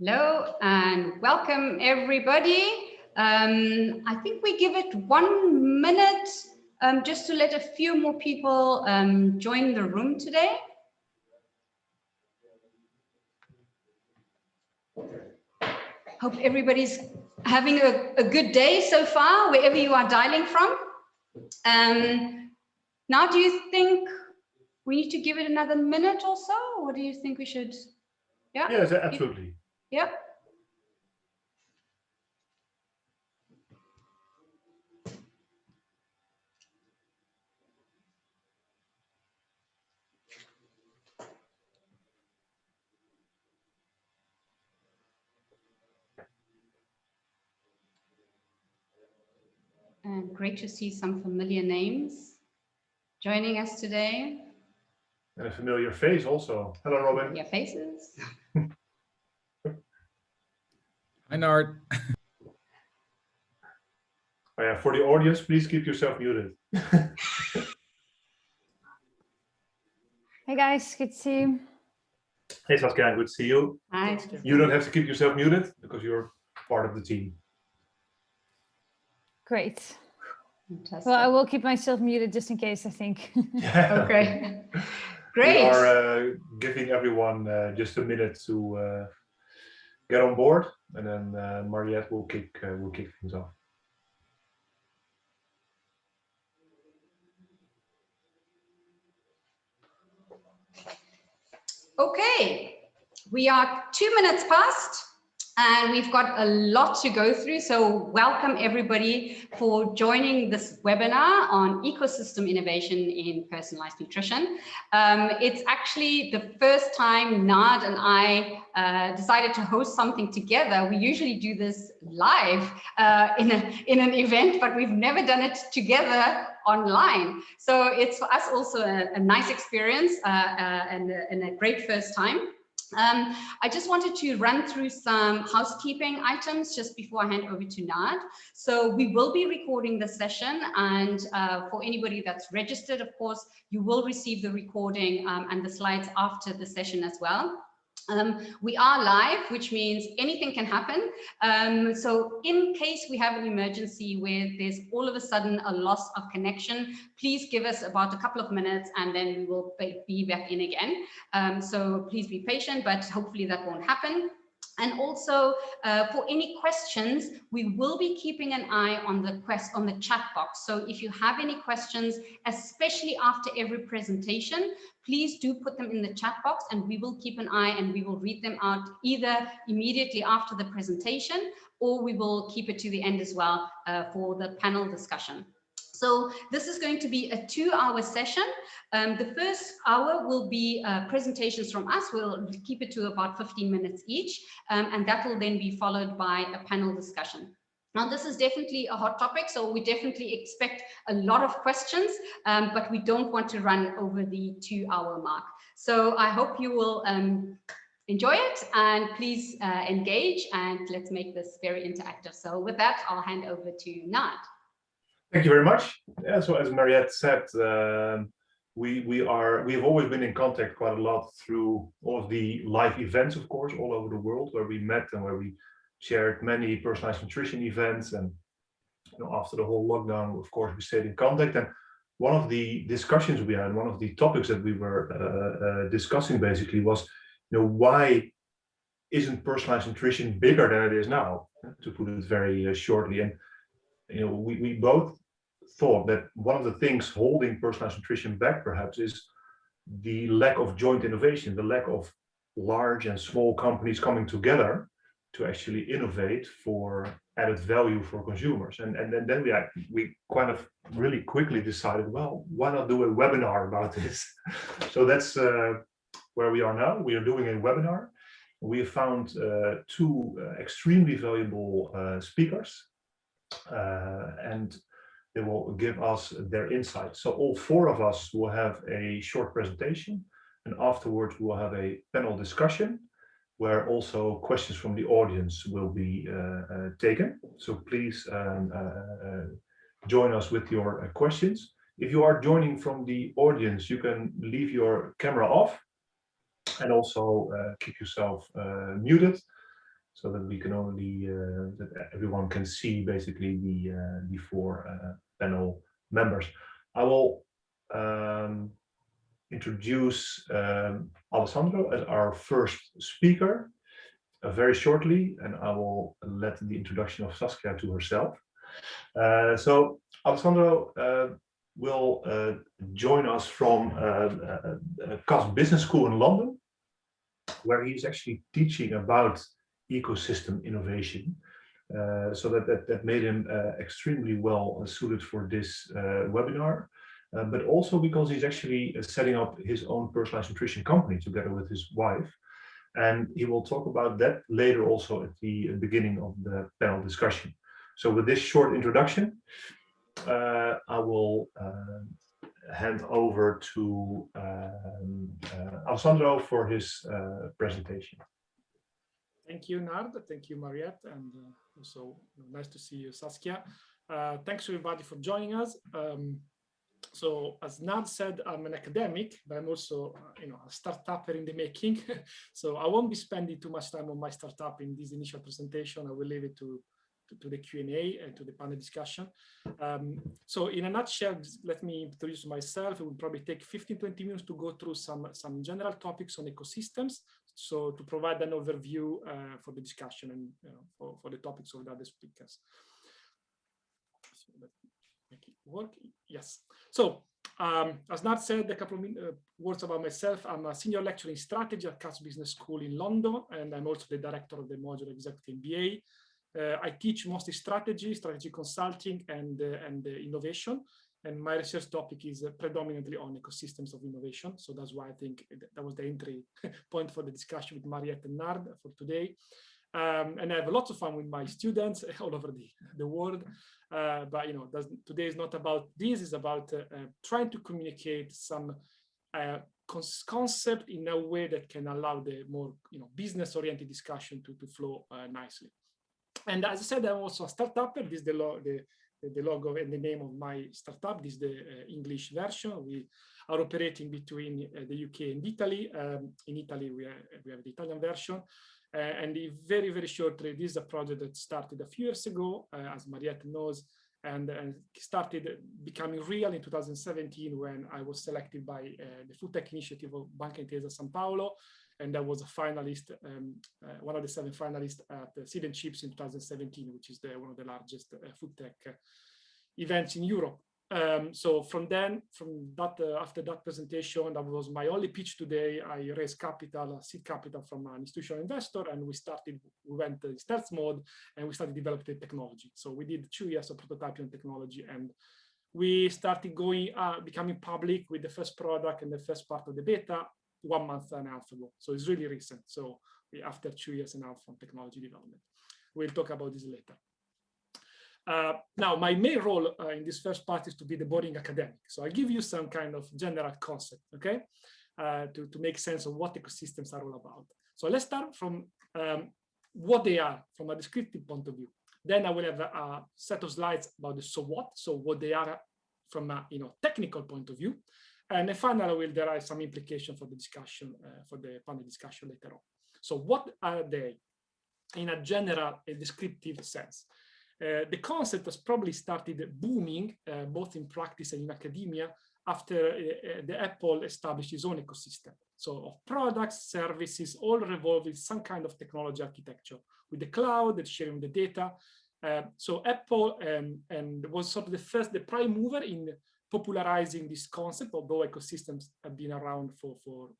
Hello and welcome everybody. I think we give it 1 minute just to let a few more people join the room today. Hope everybody's having a good day so far, wherever you are dialing from. Now, do you think we need to give it another minute or so, or do you think we should? Yeah. Yes, absolutely. Yeah. And great to see some familiar names joining us today. And a familiar face also. Hello, Robin. Yeah, faces. Hi, Nard. Oh, yeah, for the audience, please keep yourself muted. Hey guys, good to see you. Hey Saskia, good to see you. Hi. You don't have to keep yourself muted because you're part of the team. Great. Fantastic. Well, I will keep myself muted just in case, I think. Okay. Great. We are giving everyone just a minute to get on board, and then Mariette will kick things off. Okay, we are 2 minutes past and we've got a lot to go through. So welcome everybody for joining this webinar on ecosystem innovation in personalized nutrition. It's actually the first time Nard and I decided to host something together. We usually do this live in an event, but we've never done it together online. So it's for us also a nice experience and a great first time. I just wanted to run through some housekeeping items just before I hand over to Nard. So we will be recording the session, and for anybody that's registered, of course, you will receive the recording and the slides after the session as well. We are live, which means anything can happen. So in case we have an emergency where there's all of a sudden a loss of connection, please give us about a couple of minutes and then we will be back in again. So please be patient, but hopefully that won't happen. And also for any questions, we will be keeping an eye on the chat box. So if you have any questions, especially after every presentation, please do put them in the chat box and we will keep an eye and we will read them out either immediately after the presentation, or we will keep it to the end as well for the panel discussion. So this is going to be a 2-hour session. The first hour will be presentations from us. We'll keep it to about 15 minutes each, and that will then be followed by a panel discussion. Now, this is definitely a hot topic, so we definitely expect a lot of questions, but we don't want to run over the 2-hour mark. So I hope you will enjoy it and please engage, and let's make this very interactive. So with that, I'll hand over to Nard. Thank you very much. Yeah, so as Mariette said, we've always been in contact quite a lot through all of the live events, of course, all over the world where we met and where we shared many personalized nutrition events. And after the whole lockdown, of course, we stayed in contact. And one of the discussions we had, one of the topics that we were discussing basically was, why isn't personalized nutrition bigger than it is now? To put it very shortly. And we both thought that one of the things holding personalized nutrition back perhaps is the lack of joint innovation, the lack of large and small companies coming together to actually innovate for added value for consumers. And then we kind of really quickly decided, well, why not do a webinar about this? So that's where we are now. We are doing a webinar. We have found 2 extremely valuable speakers, and they will give us their insights. So all 4 of us will have a short presentation, and afterwards we'll have a panel discussion where also questions from the audience will be taken. So please join us with your questions. If you are joining from the audience, you can leave your camera off and also keep yourself muted. so that we can only that everyone can see basically the four panel members. I will introduce Alessandro as our first speaker very shortly, and I will let the introduction of Saskia to herself. So Alessandro will join us from CAS Business School in London, where he's actually teaching about ecosystem innovation. So that made him extremely well suited for this webinar, but also because he's actually setting up his own personalized nutrition company together with his wife. And he will talk about that later also at the beginning of the panel discussion. So with this short introduction, I will hand over to Alessandro for his presentation. Thank you, Nard. Thank you, Mariette, and also nice to see you, Saskia. Thanks everybody for joining us. So as Nard said, I'm an academic, but I'm also a startupper in the making. So I won't be spending too much time on my startup in this initial presentation. I will leave it to the Q&A and to the panel discussion. So in a nutshell, let me introduce myself. It will probably take 15-20 minutes to go through some general topics on ecosystems. So to provide an overview for the discussion and for the topics of the other speakers. So let me make it work. Yes. So as Nard said, a couple of words about myself. I'm a senior lecturer in strategy at CAS Business School in London, and I'm also the director of the module Executive MBA. I teach mostly strategy consulting, and innovation. And my research topic is predominantly on ecosystems of innovation. So that's why I think that was the entry point for the discussion with Mariette and Nard for today. And I have lots of fun with my students all over the world. But today is not about this. It's about trying to communicate some concept in a way that can allow the more business-oriented discussion to flow nicely. And as I said, I'm also a startup. This is the logo and the name of my startup. This is the English version. We are operating between the UK and Italy. In Italy, we have the Italian version. And very, very shortly, this is a project that started a few years ago, as Mariette knows, and started becoming real in 2017 when I was selected by the Food Tech Initiative of Banca Intesa San Paolo. And I was a finalist, one of the 7 finalists at Seed and Chips in 2017, which is one of the largest food tech events in Europe. So after that presentation, that was my only pitch today. I raised capital, seed capital from an institutional investor, and we went in stealth mode, and we started developing the technology. So we did 2 years of prototyping technology, and we started becoming public with the first product and the first part of the beta 1.5 months ago. So it's really recent. So after 2 years and a half from technology development. We'll talk about this later. Now, my main role in this first part is to be the boring academic. So I'll give you some kind of general concept, okay, to make sense of what ecosystems are all about. So let's start from what they are from a descriptive point of view. Then I will have a set of slides about the so what they are from a technical point of view. And then finally, I will derive some implication for the discussion, for the panel discussion later on. So what are they in a general and descriptive sense? The concept has probably started booming both in practice and in academia after the Apple established its own ecosystem. So of products, services, all revolving some kind of technology architecture with the cloud and sharing the data. So Apple and was sort of the prime mover in popularizing this concept, although ecosystems have been around for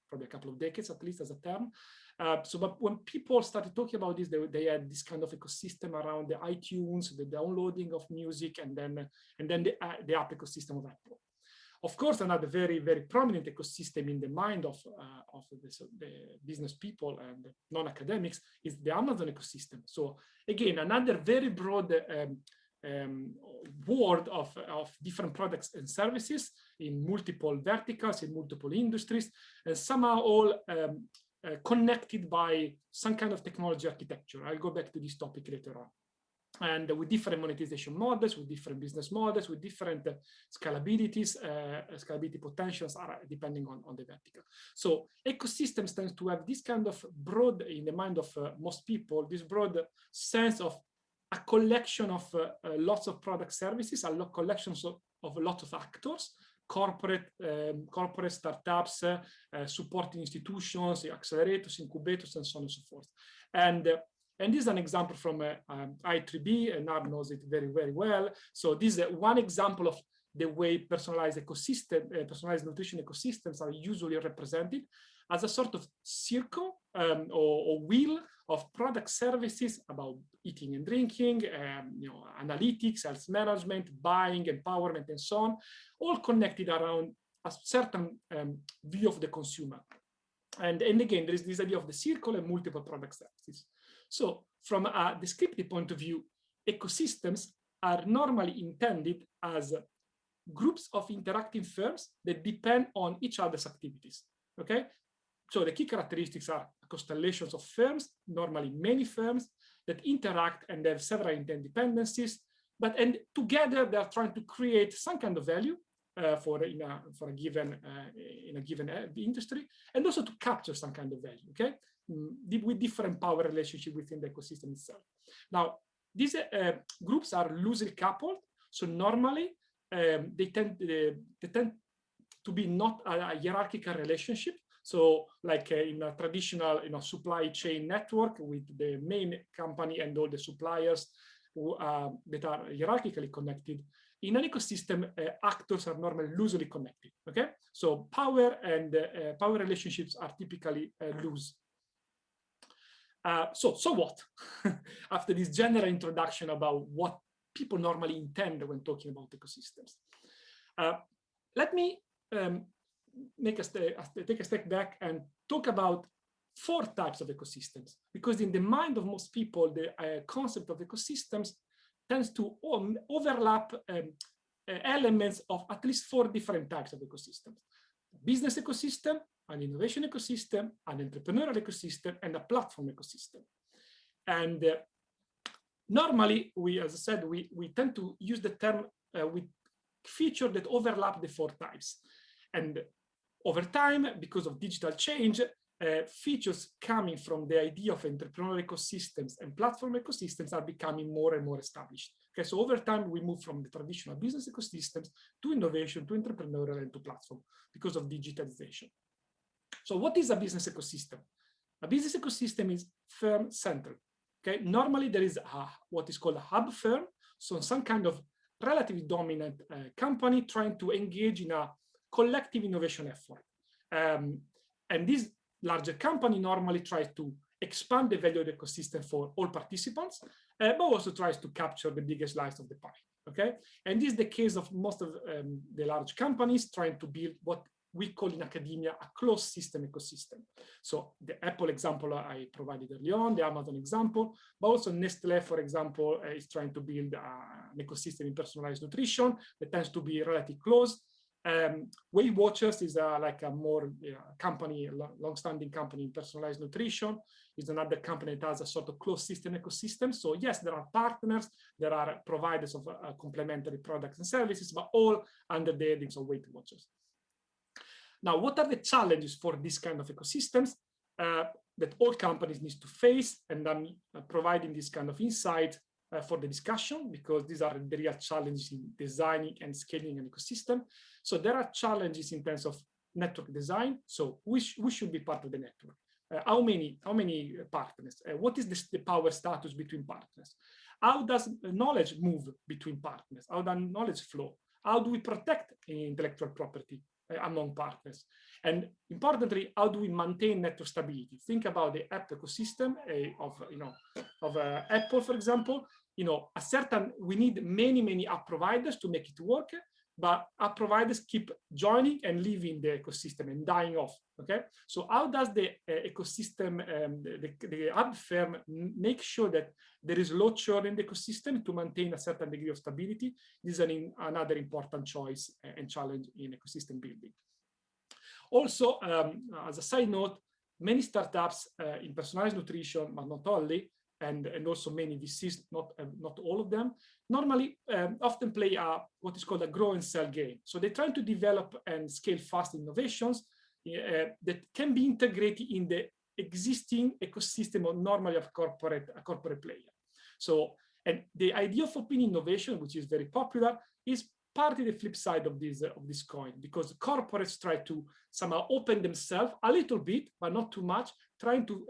probably a couple of decades, at least as a term. But when people started talking about this, they had this kind of ecosystem around the iTunes, the downloading of music, and then the app ecosystem of Apple. Of course, another very, very prominent ecosystem in the mind of the business people and non-academics is the Amazon ecosystem. So again, another very broad world of different products and services in multiple verticals, in multiple industries, and somehow all connected by some kind of technology architecture. I'll go back to this topic later on. and with different monetization models, with different business models, with different scalability potentials are depending on the vertical. So ecosystems tend to have this kind of broad, in the mind of most people, this broad sense of a collection of lots of product services, a collections of lots of actors, corporate startups, supporting institutions, accelerators, incubators, and so on and so forth. And this is an example from I3B, and Nard knows it very, very well. So this is one example of the way personalized nutrition ecosystems are usually represented as a sort of circle or wheel of product services about eating and drinking, analytics, health management, buying, empowerment, and so on, all connected around a certain view of the consumer. And again, there is this idea of the circle and multiple product services. So from a descriptive point of view, ecosystems are normally intended as groups of interacting firms that depend on each other's activities, okay? So the key characteristics are constellations of firms, normally many firms, that interact and have several interdependencies, and together they are trying to create some kind of value in a given industry, and also to capture some kind of value, okay? With different power relationship within the ecosystem itself. Now, these groups are loosely coupled, so normally they tend to be not a hierarchical relationship. So, like in a traditional, supply chain network with the main company and all the suppliers who that are hierarchically connected. In an ecosystem, actors are normally loosely connected. Okay, so power and power relationships are typically loose. So what? After this general introduction about what people normally intend when talking about ecosystems, let me take a step back and talk about 4 types of ecosystems, because in the mind of most people, the concept of ecosystems tends to overlap elements of at least 4 different types of ecosystems: business ecosystem, an innovation ecosystem, an entrepreneurial ecosystem, and a platform ecosystem. And normally, as I said, we tend to use the term with features that overlap the 4 types. And over time, because of digital change, features coming from the idea of entrepreneurial ecosystems and platform ecosystems are becoming more and more established. Okay, so over time, we move from the traditional business ecosystems to innovation, to entrepreneurial, and to platform because of digitalization. So what is a business ecosystem? A business ecosystem is firm-centered. Okay, normally there is what is called a hub firm, so some kind of relatively dominant company trying to engage in a collective innovation effort. And this larger company normally tries to expand the value of the ecosystem for all participants, but also tries to capture the biggest slice of the pie. Okay, and this is the case of most of the large companies trying to build what we call in academia a closed system ecosystem. So the Apple example I provided early on, the Amazon example, but also Nestlé, for example, is trying to build an ecosystem in personalized nutrition that tends to be relatively closed. Weight Watchers is like a more company, long-standing company in personalized nutrition. Is another company that has a sort of closed system ecosystem. So yes, there are partners, there are providers of complementary products and services, but all under the headings of Weight Watchers. Now, what are the challenges for this kind of ecosystems that all companies need to face? And I'm providing this kind of insight for the discussion, because these are the real challenges in designing and scaling an ecosystem. So there are challenges in terms of network design. So who should be part of the network? How many partners? What is the power status between partners? How does knowledge move between partners? How does knowledge flow? How do we protect intellectual property among partners? And importantly, how do we maintain network stability? Think about the app ecosystem of Apple, for example. We need many app providers to make it work, but app providers keep joining and leaving the ecosystem and dying off. Okay, so how does the ecosystem, the app firm, make sure that there is low churn in the ecosystem to maintain a certain degree of stability? This is another important choice and challenge in ecosystem building. Also, as a side note, many startups in personalized nutrition, but not only, and also many VCs, not all of them, normally often play what is called a grow and sell game. So they're trying to develop and scale fast innovations that can be integrated in the existing ecosystem of normally a corporate player. So, and the idea of open innovation, which is very popular, is partly the flip side of this coin, because corporates try to somehow open themselves a little bit, but not too much, trying to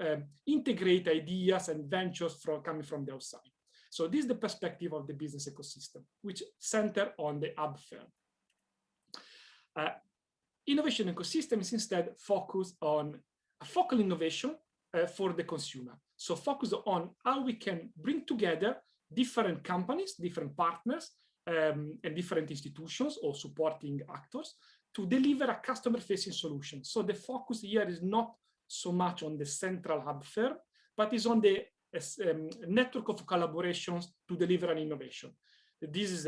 integrate ideas and ventures coming from the outside. So this is the perspective of the business ecosystem, which center on the hub firm. Innovation ecosystems instead focus on a focal innovation for the consumer. So focus on how we can bring together different companies, different partners, and different institutions or supporting actors to deliver a customer-facing solution. So the focus here is not so much on the central hub firm, but is on the network of collaborations to deliver an innovation. This is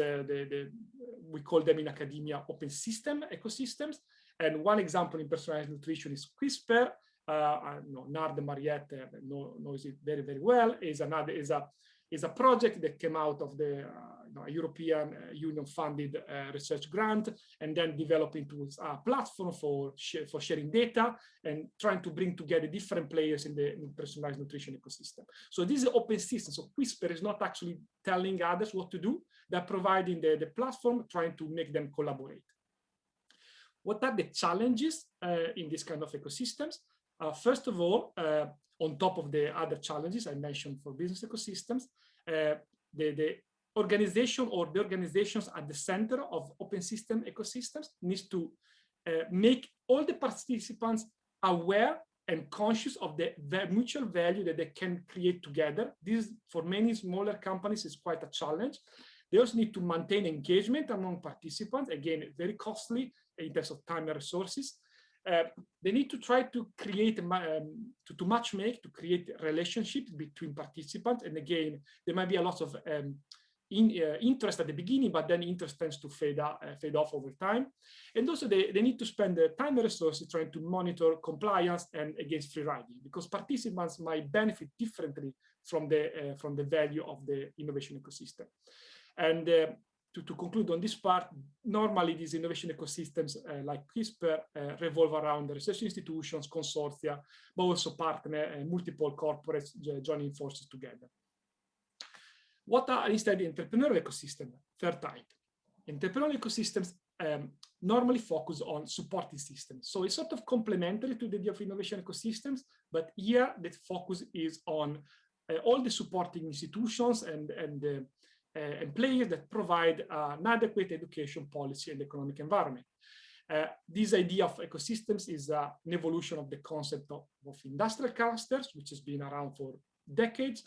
we call them in academia open system ecosystems. And one example in personalized nutrition is CRISPR. Nard and Mariette knows it very, very well. Is a project that came out of the European Union funded research grant, and then developed into a platform for sharing data and trying to bring together different players in the personalized nutrition ecosystem. So this is open system. So CRISPR is not actually telling others what to do. They're providing the platform, trying to make them collaborate. What are the challenges in this kind of ecosystems? First of all, on top of the other challenges I mentioned for business ecosystems, the organization or the organizations at the center of open system ecosystems needs to make all the participants aware and conscious of the mutual value that they can create together. This, for many smaller companies, is quite a challenge. They also need to maintain engagement among participants, again, very costly in terms of time and resources. They need to try to create, to matchmake, to create relationships between participants. And again, there might be a lot of interest at the beginning, but then interest tends to fade off over time. And also they need to spend the time and resources trying to monitor compliance and against free riding, because participants might benefit differently from the value of the innovation ecosystem. And to conclude on this part, normally these innovation ecosystems like CRISPR revolve around the research institutions, consortia, but also partner multiple corporates joining forces together. What are instead the entrepreneurial ecosystem? Third type. Entrepreneurial ecosystems normally focus on supporting systems. So it's sort of complementary to the idea of innovation ecosystems, but here the focus is on all the supporting institutions and players that provide an adequate education policy and economic environment. This idea of ecosystems is an evolution of the concept of industrial clusters, which has been around for decades,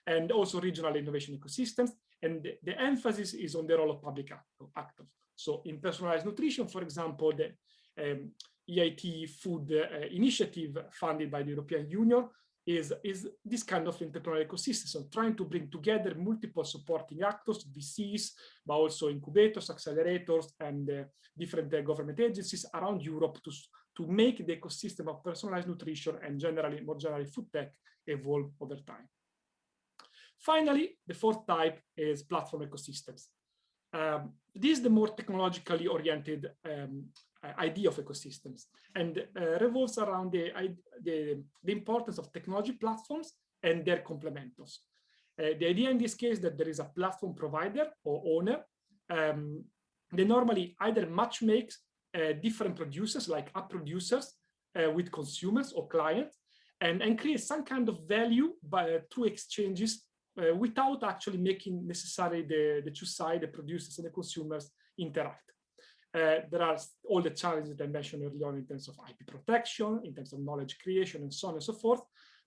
and also regional innovation ecosystems. And the emphasis is on the role of public actors. So in personalized nutrition, for example, the EIT food initiative funded by the European Union is this kind of entrepreneurial ecosystem, so trying to bring together multiple supporting actors, VCs, but also incubators, accelerators, and different government agencies around Europe to make the ecosystem of personalized nutrition and more generally food tech evolve over time. Finally, the fourth type is platform ecosystems. This is the more technologically oriented idea of ecosystems, and revolves around the importance of technology platforms and their complementors. The idea in this case that there is a platform provider or owner. They normally either match makes different producers, like app producers, with consumers or clients, and create some kind of value through exchanges without actually making necessarily the two sides, the producers and the consumers, interact. There are all the challenges that I mentioned earlier on in terms of IP protection, in terms of knowledge creation, and so on and so forth.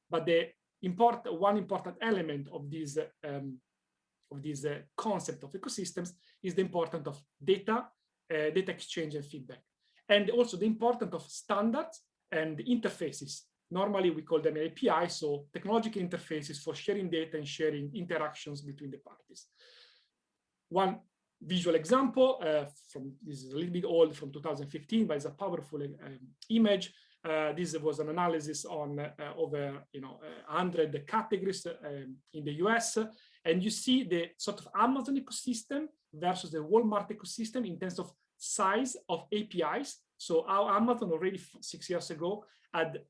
But the one important element of this concept of ecosystems is the importance of data exchange and feedback, and also the importance of standards and interfaces. Normally, we call them APIs, so technological interfaces for sharing data and sharing interactions between the parties. One visual example this is a little bit old, from 2015, but it's a powerful image. This was an analysis on over 100 categories in the US, and you see the sort of Amazon ecosystem versus the Walmart ecosystem in terms of size of APIs. So our Amazon already 6 years ago had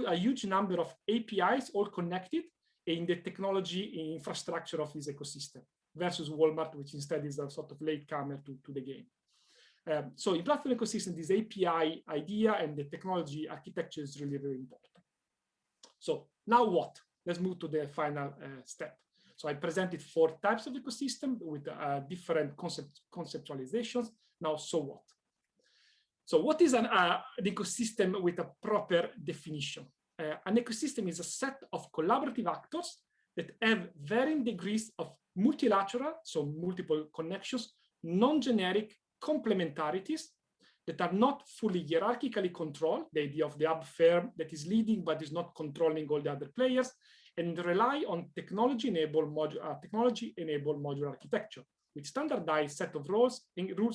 a huge number of APIs all connected in the technology infrastructure of this ecosystem versus Walmart, which instead is a sort of latecomer to the game. So in platform ecosystem, this API idea and the technology architecture is really, really important. So now what? Let's move to the final step. So I presented 4 types of ecosystem with different conceptualizations. Now, so what? So what is an ecosystem with a proper definition? An ecosystem is a set of collaborative actors that have varying degrees of multilateral, so multiple connections, non-generic complementarities that are not fully hierarchically controlled, the idea of the hub firm that is leading but is not controlling all the other players, and rely on technology-enabled modular architecture with standardized set of rules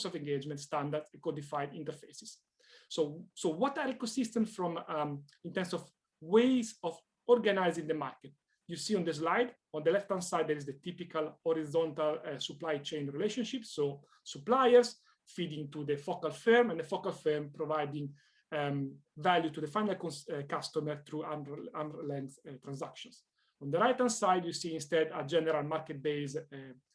of engagement, standards, and codified interfaces. So what are ecosystems from in terms of ways of organizing the market? You see on the slide, on the left-hand side, there is the typical horizontal supply chain relationship. So suppliers feeding to the focal firm, and the focal firm providing value to the final customer through arm's-length transactions. On the right-hand side, you see instead a general market-based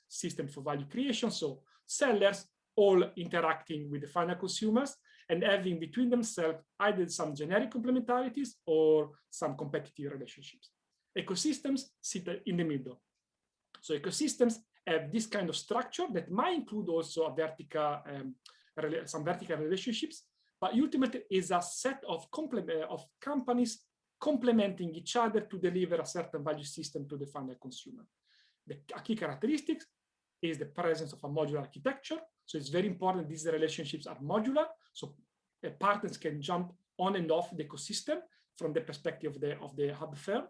system for value creation. So sellers all interacting with the final consumers and having between themselves either some generic complementarities or some competitive relationships. Ecosystems sit in the middle. So ecosystems have this kind of structure that might include also a some vertical relationships, but ultimately is a set of companies complementing each other to deliver a certain value system to the final consumer. A key characteristic is the presence of a modular architecture. So it's very important these relationships are modular, so partners can jump on and off the ecosystem from the perspective of the hub firm.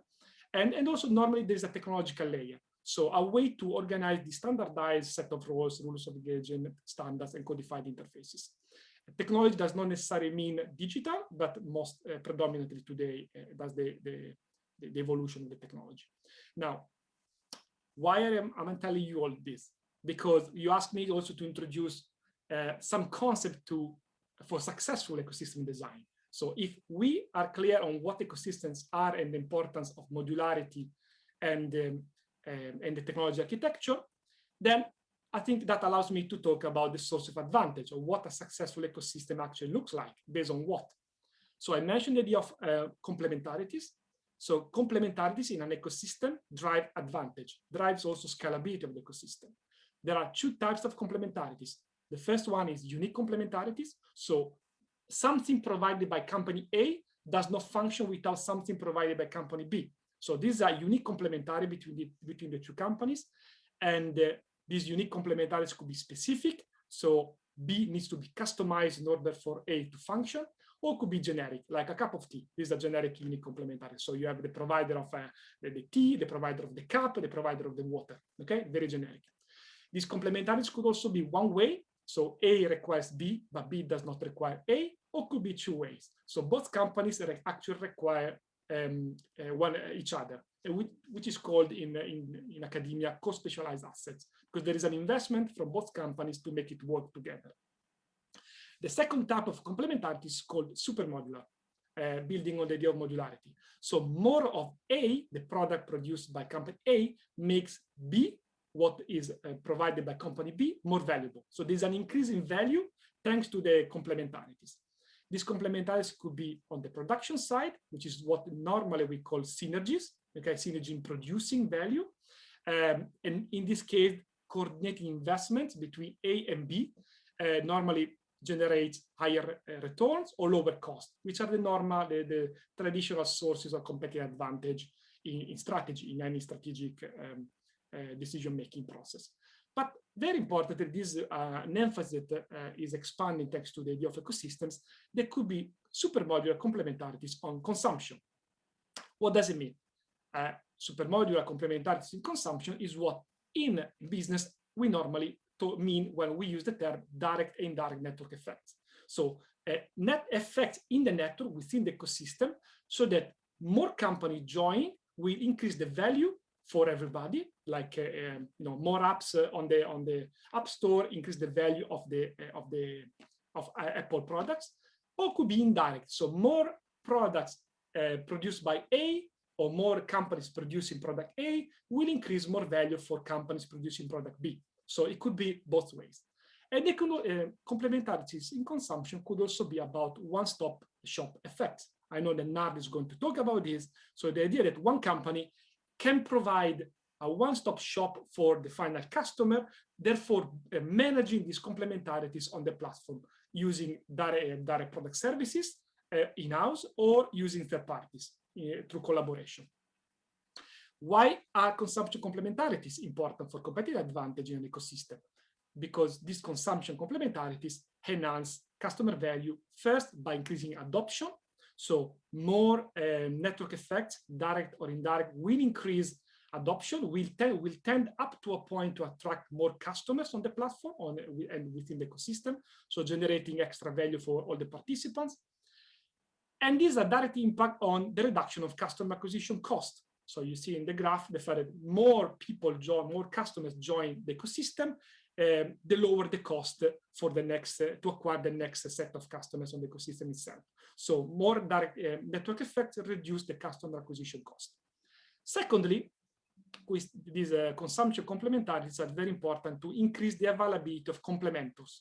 And also normally there's a technological layer. So a way to organize the standardized set of rules of engagement, standards, and codified interfaces. Technology does not necessarily mean digital, but most predominantly today, that's the evolution of the technology. Now, why am I telling you all this? Because you asked me also to introduce some concept for successful ecosystem design. So if we are clear on what ecosystems are and the importance of modularity and the technology architecture, then I think that allows me to talk about the source of advantage, or what a successful ecosystem actually looks like, based on what. So I mentioned the idea of complementarities. So complementarities in an ecosystem drive advantage, drives also scalability of the ecosystem. There are 2 types of complementarities. The first one is unique complementarities. So something provided by company A does not function without something provided by company B. So these are unique complementary between the 2 companies. And these unique complementarities could be specific. So B needs to be customized in order for A to function, or could be generic, like a cup of tea. These are generic unique complementary. So you have the provider of the tea, the provider of the cup, the provider of the water, okay? Very generic. These complementarities could also be one way. So A requires B, but B does not require A, or could be 2 ways. So both companies actually require each other, which is called in academia co-specialized assets, because there is an investment from both companies to make it work together. The second type of complementarity is called supermodular, building on the idea of modularity. So more of A, the product produced by company A, makes B, what is provided by company B, more valuable. So there's an increase in value thanks to the complementarities. These complementarities could be on the production side, which is what normally we call synergies, okay, synergy in producing value. And in this case, coordinating investments between A and B normally generates higher returns or lower costs, which are the traditional sources of competitive advantage in strategy, in any strategic decision-making process. But very importantly, this an emphasis that is expanding thanks to the idea of ecosystems. There could be supermodular complementarities on consumption. What does it mean? Supermodular complementarities in consumption is what in business we normally mean when we use the term direct and indirect network effects. So net effects in the network within the ecosystem, so that more companies join will increase the value for everybody. Like more apps on the App Store increase the value of Apple products, or could be indirect. So more products produced by A, or more companies producing product A will increase more value for companies producing product B. So it could be both ways. And the complementarities in consumption could also be about one-stop shop effect. I know that Nard is going to talk about this. So the idea that one company can provide a one-stop shop for the final customer, therefore managing these complementarities on the platform using direct product services in-house or using third parties through collaboration. Why are consumption complementarities important for competitive advantage in an ecosystem? Because these consumption complementarities enhance customer value, first by increasing adoption. So more network effects, direct or indirect, will increase adoption, will tend up to a point to attract more customers on the platform and within the ecosystem, so generating extra value for all the participants. And this is a direct impact on the reduction of customer acquisition cost. So you see in the graph, the fact that more people join, more customers join the ecosystem, the lower the cost for the next, to acquire the next set of customers on the ecosystem itself. So more direct network effects reduce the customer acquisition cost. Secondly, with these consumption complementarities are very important to increase the availability of complementors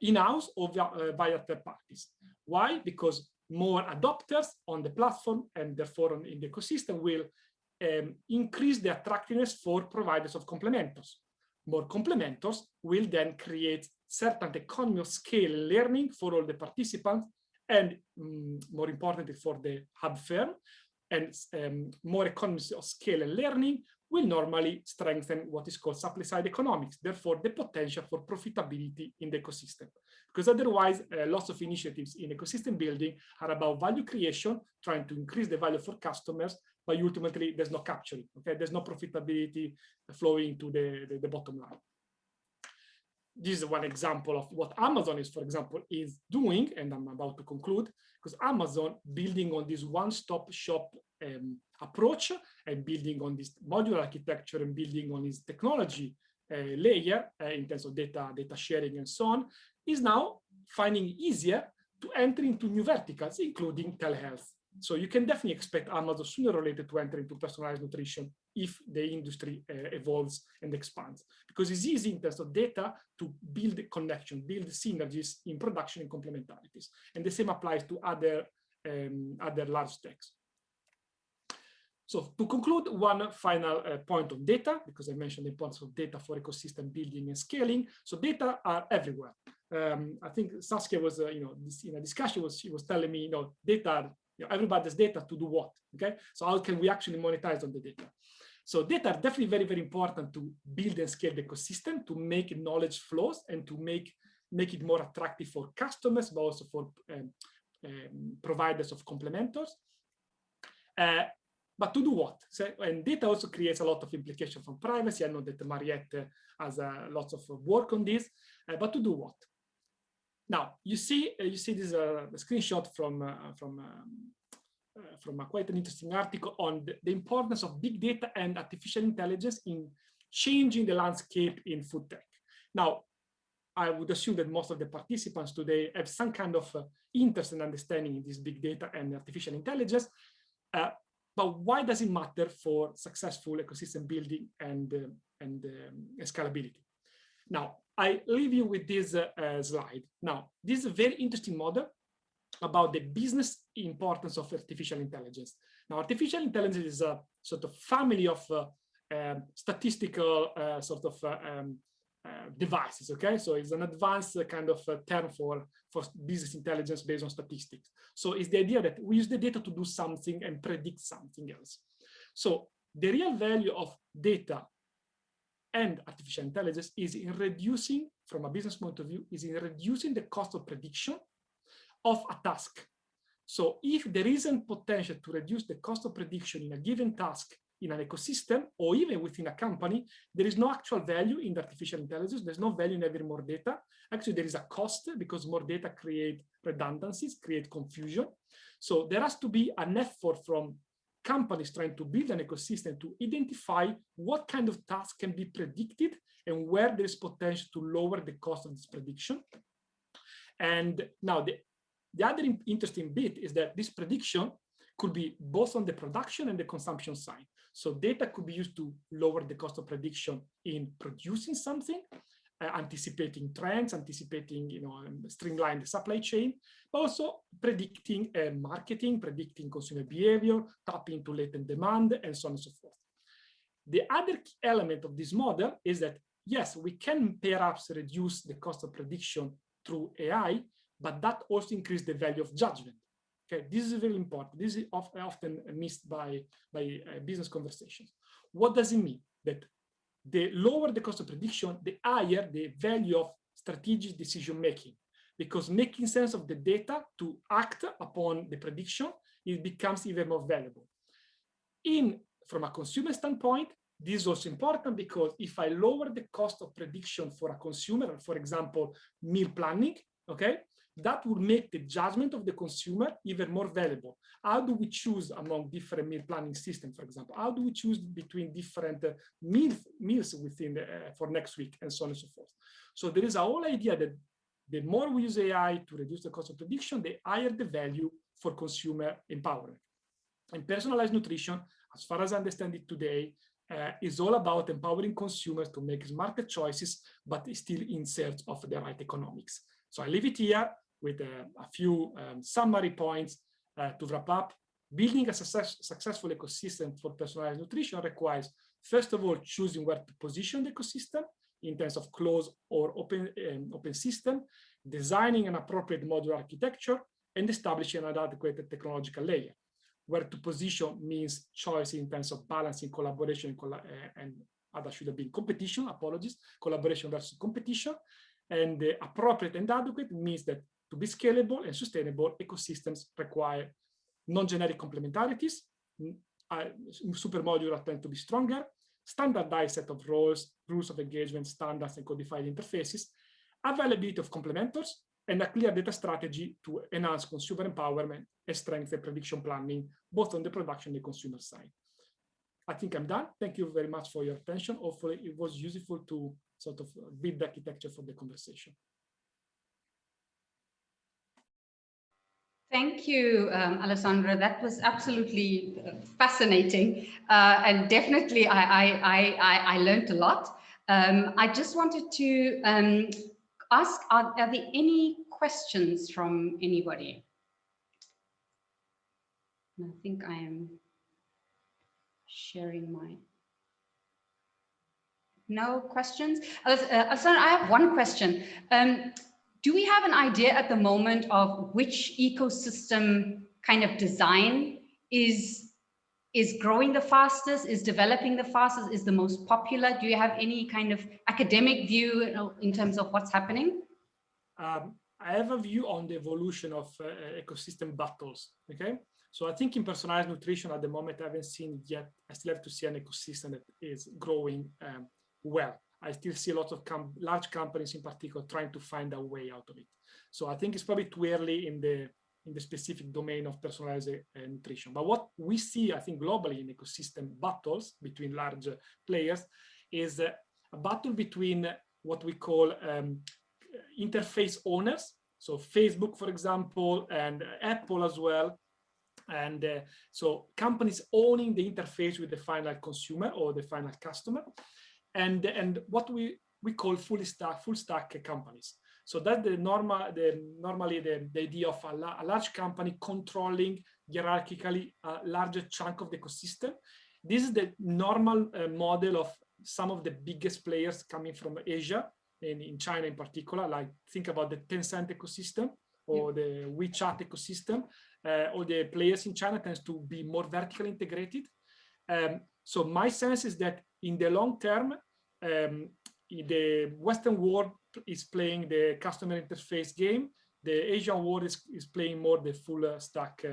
in-house or via third parties. Why? Because more adopters on the platform and therefore in the ecosystem will increase the attractiveness for providers of complementors. More complementors will then create certain economy of scale learning for all the participants, and more importantly for the hub firm, and more economies of scale and learning will normally strengthen what is called supply-side economics, therefore the potential for profitability in the ecosystem. Because otherwise, lots of initiatives in ecosystem building are about value creation, trying to increase the value for customers, but ultimately there's no capturing, okay? There's no profitability flowing to the bottom line. This is one example of what Amazon is, for example, is doing, and I'm about to conclude, because Amazon building on this one-stop shop approach and building on this modular architecture and building on this technology layer in terms of data sharing and so on, is now finding it easier to enter into new verticals, including telehealth. So you can definitely expect Amazon sooner or later to enter into personalized nutrition if the industry evolves and expands, because it's easy in terms of data to build connection, build synergies in production and complementarities. And the same applies to other large techs. So to conclude, one final point on data, because I mentioned the importance of data for ecosystem building and scaling. So data are everywhere. I think Saskia was, in a discussion, she was telling me, data are, everybody's data to do what, okay? So how can we actually monetize on the data? So data are definitely very, very important to build and scale the ecosystem, to make knowledge flows and to make it more attractive for customers, but also for providers of complementors. But to do what? So, and data also creates a lot of implications from privacy. I know that Mariette has lots of work on this, but to do what? Now, you see this a screenshot from quite an interesting article on the importance of big data and artificial intelligence in changing the landscape in food tech. Now, I would assume that most of the participants today have some kind of interest and understanding in this big data and artificial intelligence. But why does it matter for successful ecosystem building and scalability? Now, I leave you with this slide. Now, this is a very interesting model about the business importance of artificial intelligence. Now, artificial intelligence is a sort of family of statistical devices, okay? So it's an advanced kind of term for business intelligence based on statistics. So it's the idea that we use the data to do something and predict something else. So the real value of data and artificial intelligence is in reducing, from a business point of view, is in reducing the cost of prediction of a task. So if there isn't potential to reduce the cost of prediction in a given task in an ecosystem or even within a company, there is no actual value in the artificial intelligence. There's no value in having more data. Actually, there is a cost because more data create redundancies, create confusion. So there has to be an effort from companies trying to build an ecosystem to identify what kind of tasks can be predicted and where there is potential to lower the cost of this prediction. And now the other interesting bit is that this prediction could be both on the production and the consumption side. So data could be used to lower the cost of prediction in producing something, anticipating trends, anticipating, streamline the supply chain, but also predicting marketing, predicting consumer behavior, tapping into latent demand, and so on and so forth. The other key element of this model is that, yes, we can perhaps reduce the cost of prediction through AI, but that also increases the value of judgment. Okay, this is very important. This is often missed by business conversations. What does it mean? That the lower the cost of prediction, the higher the value of strategic decision making, because making sense of the data to act upon the prediction, it becomes even more valuable. From a consumer standpoint, this is also important because if I lower the cost of prediction for a consumer, for example, meal planning, okay, that will make the judgment of the consumer even more valuable. How do we choose among different meal planning systems, for example? How do we choose between different meals within for next week, and so on and so forth? So there is a whole idea that the more we use AI to reduce the cost of prediction, the higher the value for consumer empowerment. And personalized nutrition, as far as I understand it today, is all about empowering consumers to make smarter choices, but still in search of the right economics. So I leave it here with a few summary points to wrap up. Building a successful ecosystem for personalized nutrition requires, first of all, choosing where to position the ecosystem in terms of closed or open system, designing an appropriate modular architecture, and establishing an adequate technological layer. Where to position means choice in terms of balancing collaboration and that should have been competition, apologies, collaboration versus competition. And the appropriate and adequate means that to be scalable and sustainable, ecosystems require non-generic complementarities, super modular tend to be stronger, standardized set of rules of engagement, standards, and codified interfaces, availability of complementors, and a clear data strategy to enhance consumer empowerment and strengthen prediction planning, both on the production and the consumer side. I think I'm done. Thank you very much for your attention. Hopefully it was useful to sort of build the architecture for the conversation. Thank you, Alessandro. That was absolutely fascinating, and definitely I learned a lot. I just wanted to ask, are there any questions from anybody? I think I am sharing my... No questions? Alessandro, I have one question. Do we have an idea at the moment of which ecosystem kind of design is growing the fastest, is developing the fastest, is the most popular? Do you have any kind of academic view in terms of what's happening? I have a view on the evolution of ecosystem battles, okay? So I think in personalized nutrition at the moment, I haven't seen yet, I still have to see an ecosystem that is growing well. I still see a lot of large companies in particular trying to find a way out of it. So I think it's probably too early in the specific domain of personalized nutrition. But what we see, I think, globally in ecosystem battles between large players is a battle between what we call interface owners. So Facebook, for example, and Apple as well. And so companies owning the interface with the final consumer or the final customer. And what we call full stack companies. So that's normally the idea of a large company controlling hierarchically a larger chunk of the ecosystem. This is the normal model of some of the biggest players coming from Asia and in China in particular. Like think about the Tencent ecosystem or the WeChat ecosystem. All the players in China tends to be more vertically integrated. So my sense is that in the long term, the Western world is playing the customer interface game. The Asian world is playing more the full stack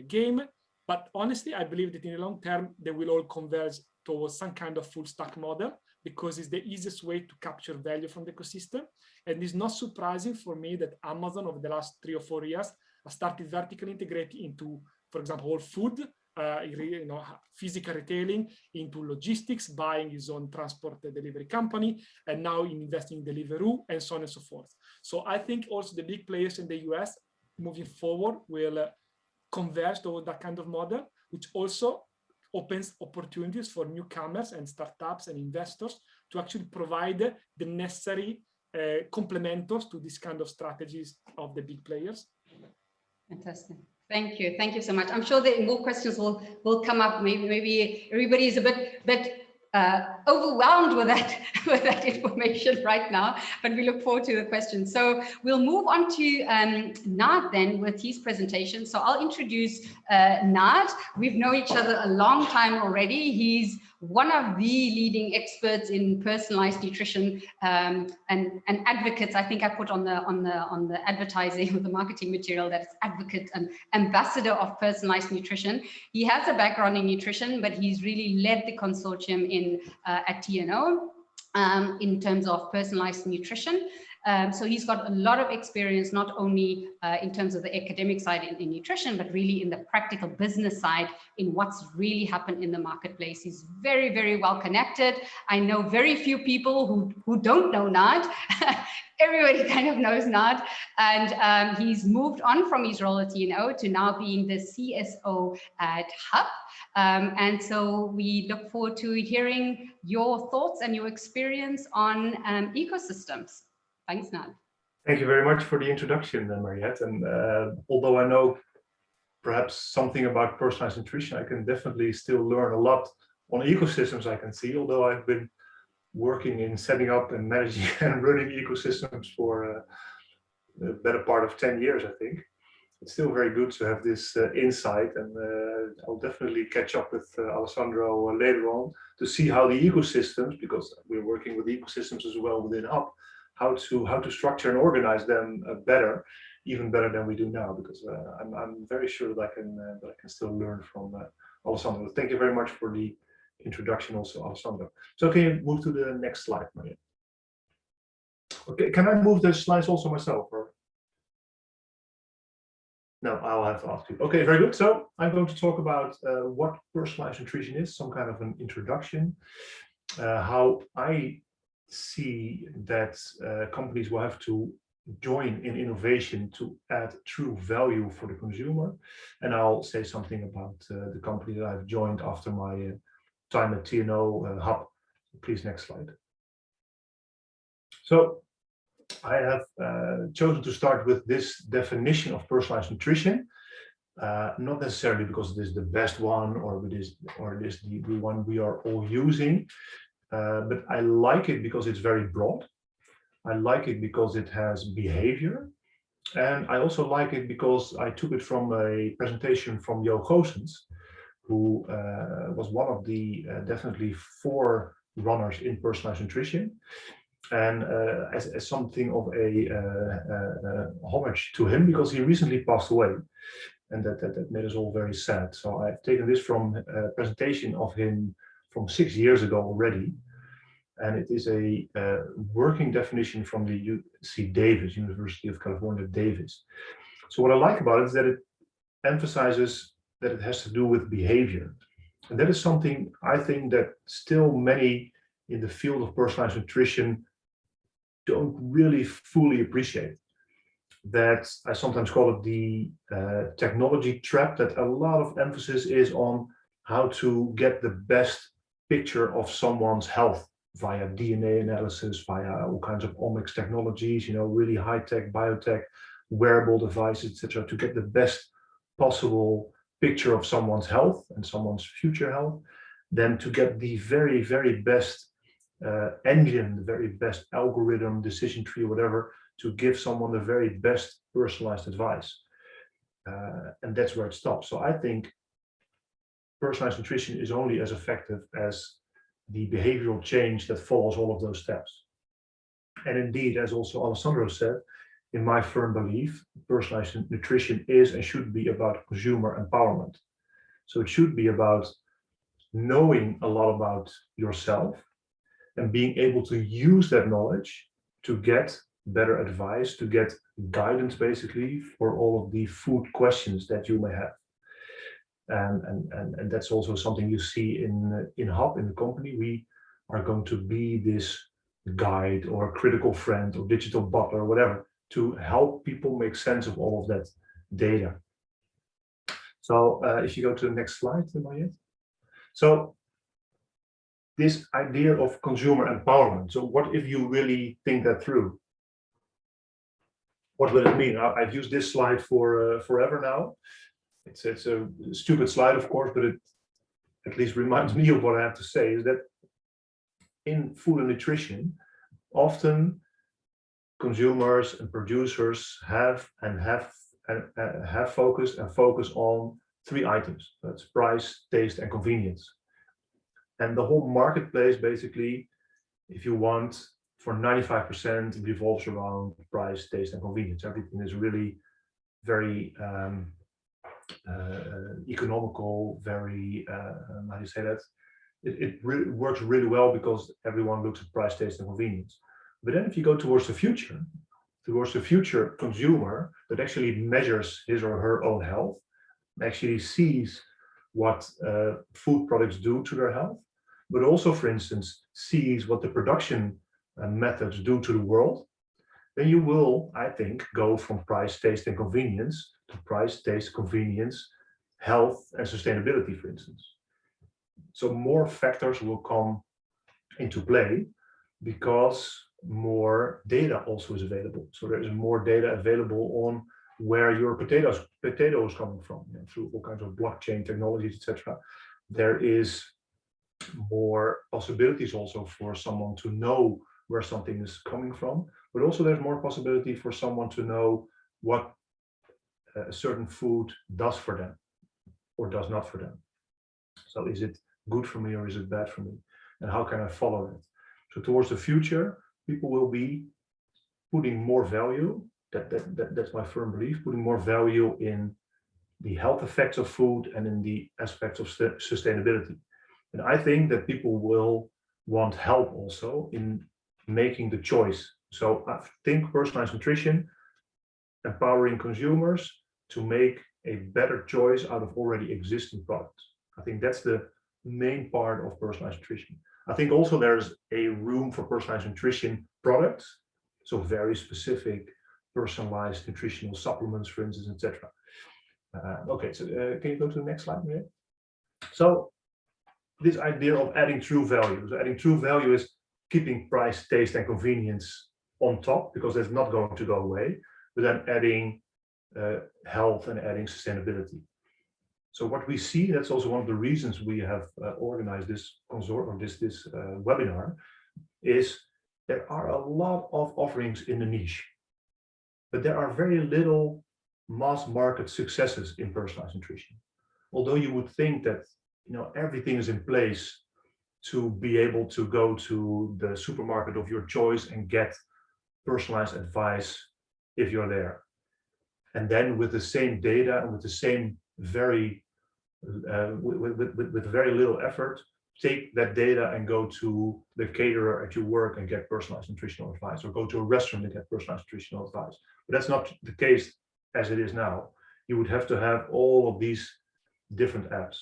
game. But honestly, I believe that in the long term, they will all converge towards some kind of full stack model, because it's the easiest way to capture value from the ecosystem. And it's not surprising for me that Amazon over the last 3 or 4 years has started vertically integrating into, for example, all food, physical retailing, into logistics, buying his own transport delivery company, and now investing in Deliveroo, and so on and so forth. So I think also the big players in the US moving forward will converge toward that kind of model, which also opens opportunities for newcomers and startups and investors to actually provide the necessary complementors to this kind of strategies of the big players. Fantastic. Thank you. Thank you so much. I'm sure that more questions will come up. Maybe everybody is a bit overwhelmed with that information right now, but we look forward to the questions. So we'll move on to Nard then with his presentation. So I'll introduce Nard. We've known each other a long time already. He's one of the leading experts in personalized nutrition and advocates. I think I put on the advertising or the marketing material that it's advocate and ambassador of personalized nutrition. He has a background in nutrition, but he's really led the consortium at TNO in terms of personalized nutrition. So he's got a lot of experience, not only in terms of the academic side in nutrition, but really in the practical business side in what's really happened in the marketplace. He's very, very well connected. I know very few people who don't know Nard. Everybody kind of knows Nard. And he's moved on from his role at TNO to now being the CSO at Hub. And so we look forward to hearing your thoughts and your experience on ecosystems. Thanks, Nard. Thank you very much for the introduction, Mariette. And although I know perhaps something about personalized nutrition, I can definitely still learn a lot on ecosystems, I can see, although I've been working in setting up and managing and running ecosystems for the better part of 10 years, I think. It's still very good to have this insight, and I'll definitely catch up with Alessandro later on to see how the ecosystems, because we're working with ecosystems as well within Hub, how to structure and organize them better, even better than we do now, because I'm very sure that I can still learn from Alessandro. Thank you very much for the introduction also, Alessandro. So can you move to the next slide, Maria? Okay, can I move the slides also myself? Or? No, I'll have to ask you. Okay, very good. So I'm going to talk about what personalized nutrition is, some kind of an introduction, how I see that companies will have to join in innovation to add true value for the consumer. And I'll say something about the company that I've joined after my time at TNO Hub. Please, next slide. So I have chosen to start with this definition of personalized nutrition, not necessarily because it is the best one or it is the one we are all using, but I like it because it's very broad. I like it because it has behavior, and I also like it because I took it from a presentation from Jo Goossens, who was one of the definitely forerunners in personalized nutrition. And as something of a homage to him, because he recently passed away, and that made us all very sad. So I've taken this from a presentation of him from 6 years ago already, and it is a working definition from the UC Davis, University of California, Davis. So what I like about it is that it emphasizes that it has to do with behavior, and that is something I think that still many in the field of personalized nutrition don't really fully appreciate. That I sometimes call it the technology trap, that a lot of emphasis is on how to get the best picture of someone's health via DNA analysis, via all kinds of omics technologies, really high-tech, biotech, wearable devices, etc., to get the best possible picture of someone's health and someone's future health, then to get the very, very best engine, the very best algorithm, decision tree, whatever, to give someone the very best personalized advice. And that's where it stops. So I think personalized nutrition is only as effective as the behavioral change that follows all of those steps. And indeed, as also Alessandro said, in my firm belief, personalized nutrition is and should be about consumer empowerment. So it should be about knowing a lot about yourself and being able to use that knowledge to get better advice, to get guidance basically for all of the food questions that you may have. And that's also something you see in Hub, in the company. We are going to be this guide or critical friend or digital butler or whatever to help people make sense of all of that data. So if you go to the next slide, Mariette. So this idea of consumer empowerment. So what if you really think that through? What will it mean? I've used this slide for forever now. It's a stupid slide, of course, but it at least reminds me of what I have to say, is that in food and nutrition, often consumers and producers have focus on three items. That's price, taste, and convenience. And the whole marketplace, basically, if you want, for 95%, revolves around price, taste, and convenience. Everything is really very economical, very, how do you say that? It really works really well because everyone looks at price, taste, and convenience. But then if you go towards the future consumer that actually measures his or her own health, actually sees what food products do to their health, but also, for instance, sees what the production methods do to the world, then you will, I think, go from price, taste, and convenience to price, taste, convenience, health, and sustainability, for instance. So more factors will come into play because more data also is available. So there is more data available on where your potato is coming from, through all kinds of blockchain technologies, etc. There is more possibilities also for someone to know where something is coming from, but also there's more possibility for someone to know what a certain food does for them or does not for them. So is it good for me or is it bad for me? And how can I follow it? So towards the future, people will be putting more value, that's my firm belief, putting more value in the health effects of food and in the aspects of sustainability. And I think that people will want help also in making the choice. So I think personalized nutrition, empowering consumers to make a better choice out of already existing products. I think that's the main part of personalized nutrition. I think also there's a room for personalized nutrition products, so very specific personalized nutritional supplements, for instance, etc. Okay, so can you go to the next slide, Mariette? So this idea of adding true value. So adding true value is keeping price, taste, and convenience on top, because that's not going to go away, but then adding health and adding sustainability. So what we see, that's also one of the reasons we have organized this webinar, is there are a lot of offerings in the niche, but there are very little mass market successes in personalized nutrition. Although you would think that everything is in place to be able to go to the supermarket of your choice and get personalized advice if you're there. And then with the same data and with the same very with very little effort, take that data and go to the caterer at your work and get personalized nutritional advice, or go to a restaurant and get personalized nutritional advice. But that's not the case as it is now. You would have to have all of these different apps.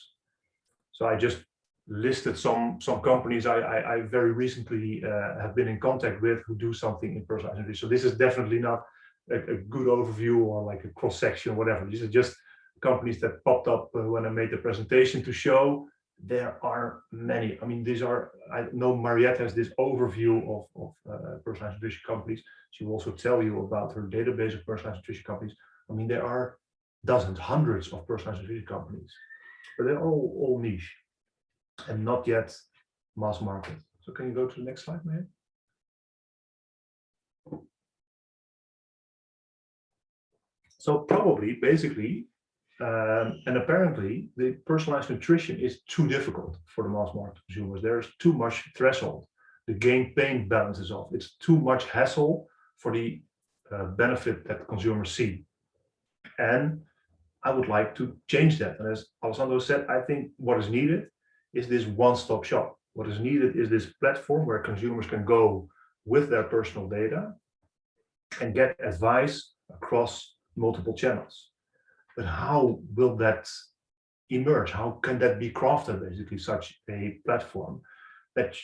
So I just listed some companies I very recently have been in contact with who do something in personalized nutrition. So this is definitely not a good overview or like a cross section or whatever. These are just companies that popped up when I made the presentation to show there are many. I mean, I know Mariette has this overview of personalized nutrition companies. She will also tell you about her database of personalized nutrition companies. I mean, there are dozens, hundreds of personalized nutrition companies, but they're all niche and not yet mass market. So can you go to the next slide, Mariette? So probably, basically, and apparently, the personalized nutrition is too difficult for the mass market consumers. There's too much threshold. The gain-pain balance is off. It's too much hassle for the benefit that consumers see. And I would like to change that. And as Alessandro said, I think what is needed is this one-stop shop. What is needed is this platform where consumers can go with their personal data and get advice across multiple channels. But how will that emerge? How can that be crafted, basically, such a platform that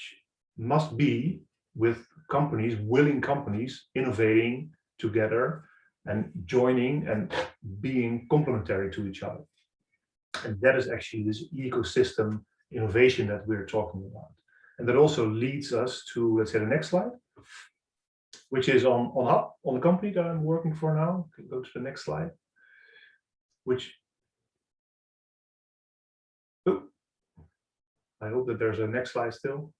must be with companies, willing companies, innovating together and joining and being complementary to each other. And that is actually this ecosystem innovation that we're talking about. And that also leads us to, let's say, the next slide, which is on Hub, on the company that I'm working for now. Can go to the next slide, which, oh, I hope that there's a next slide still.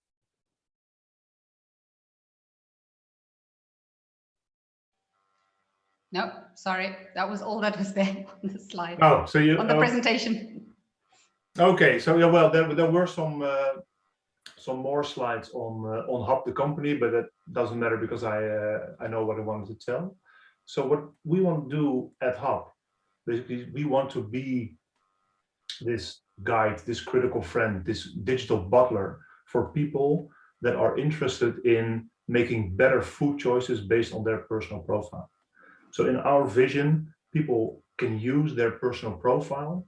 No, sorry, that was all that was there on the slide. Oh, so you on the presentation. Okay, so yeah, well, there were some more slides on Hub the company, but that doesn't matter because I know what I wanted to tell. So what we want to do at Hub, basically, we want to be this guide, this critical friend, this digital butler for people that are interested in making better food choices based on their personal profile. So in our vision, people can use their personal profile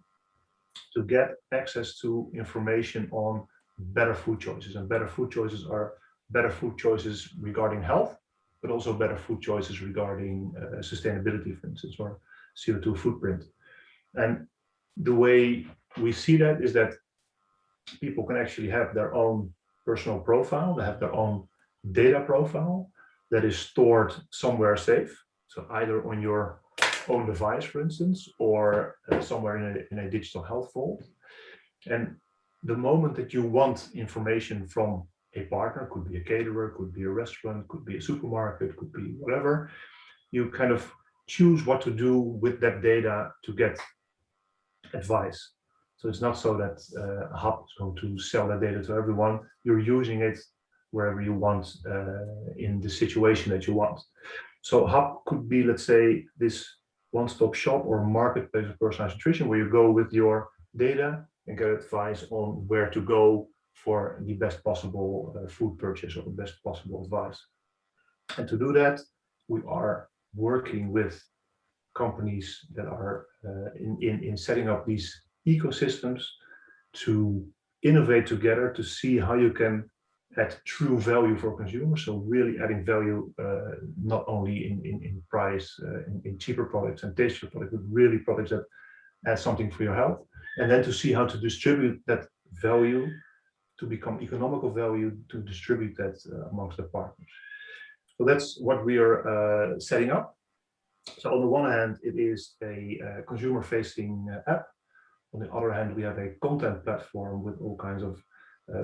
to get access to information on better food choices. And better food choices are better food choices regarding health, but also better food choices regarding sustainability, for instance, or CO2 footprint. And the way we see that is that people can actually have their own personal profile, they have their own data profile that is stored somewhere safe. So either on your own device, for instance, or somewhere in a digital health vault. And the moment that you want information from a partner, could be a caterer, could be a restaurant, could be a supermarket, could be whatever, you kind of choose what to do with that data to get advice. So it's not so that Hub is going to sell that data to everyone. You're using it wherever you want in the situation that you want. So Hub could be, let's say, this one-stop shop or marketplace of personalized nutrition where you go with your data and get advice on where to go for the best possible food purchase or the best possible advice. And to do that, we are working with companies that are in setting up these ecosystems to innovate together to see how you can add true value for consumers. So really adding value not only in price, in cheaper products and tastier products, but really products that add something for your health. And then to see how to distribute that value to become economical value, to distribute that amongst the partners. So that's what we are setting up. So on the one hand, it is a consumer-facing app. On the other hand, we have a content platform with all kinds of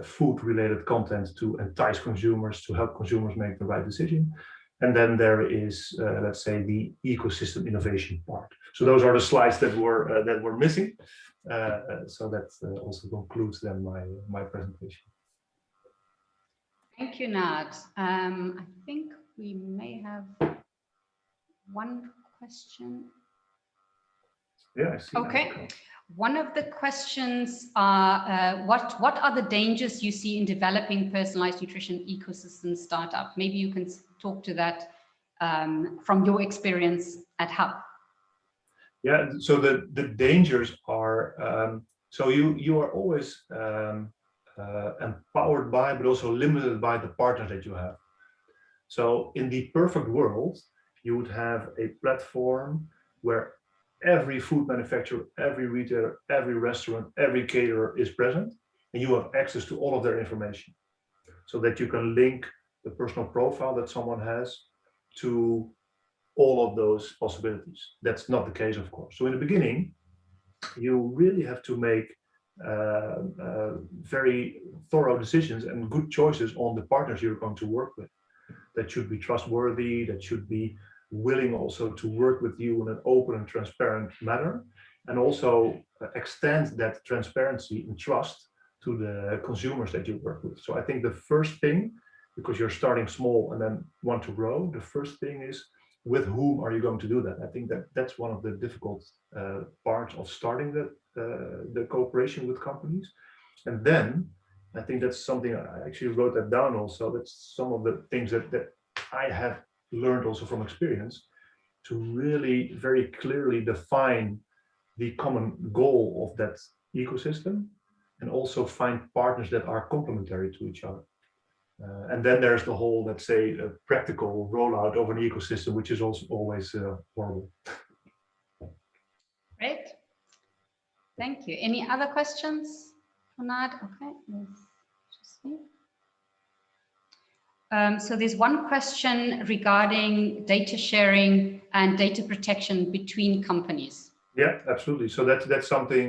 food-related content to entice consumers, to help consumers make the right decision. And then there is, let's say, the ecosystem innovation part. So those are the slides that were missing. So that also concludes then my presentation. Thank you, Nard. I think we may have one question. Yeah, I see. Okay. One of the questions are, what are the dangers you see in developing personalized nutrition ecosystem startup? Maybe you can talk to that from your experience at Hub. Yeah, so the dangers are, so you are always empowered by, but also limited by the partners that you have. So in the perfect world, you would have a platform where every food manufacturer, every retailer, every restaurant, every caterer is present, and you have access to all of their information so that you can link the personal profile that someone has to all of those possibilities. That's not the case, of course. So in the beginning, you really have to make very thorough decisions and good choices on the partners you're going to work with. That should be trustworthy, that should be willing also to work with you in an open and transparent manner, and also extend that transparency and trust to the consumers that you work with. So I think the first thing, because you're starting small and then want to grow, the first thing is with whom are you going to do that? I think that's one of the difficult parts of starting the cooperation with companies. And then I think that's something I actually wrote that down also. That's some of the things that I have learned also from experience, to really very clearly define the common goal of that ecosystem, and also find partners that are complementary to each other. And then there's the whole, let's say, practical rollout of an ecosystem, which is also always horrible. Great. Thank you. Any other questions for Nard? Okay, let's just see. So there's one question regarding data sharing and data protection between companies. Yeah, absolutely. So that's something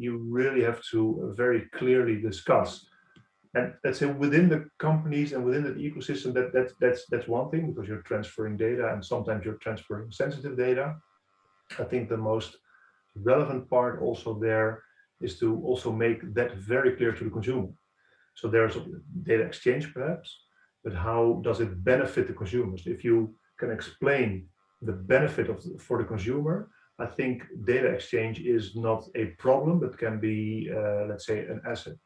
you really have to very clearly discuss. And let's say within the companies and within the ecosystem, that's one thing, because you're transferring data and sometimes you're transferring sensitive data. I think the most relevant part also there is to also make that very clear to the consumer. So there's a data exchange perhaps, but how does it benefit the consumers? If you can explain the benefit for the consumer, I think data exchange is not a problem, but can be, let's say, an asset.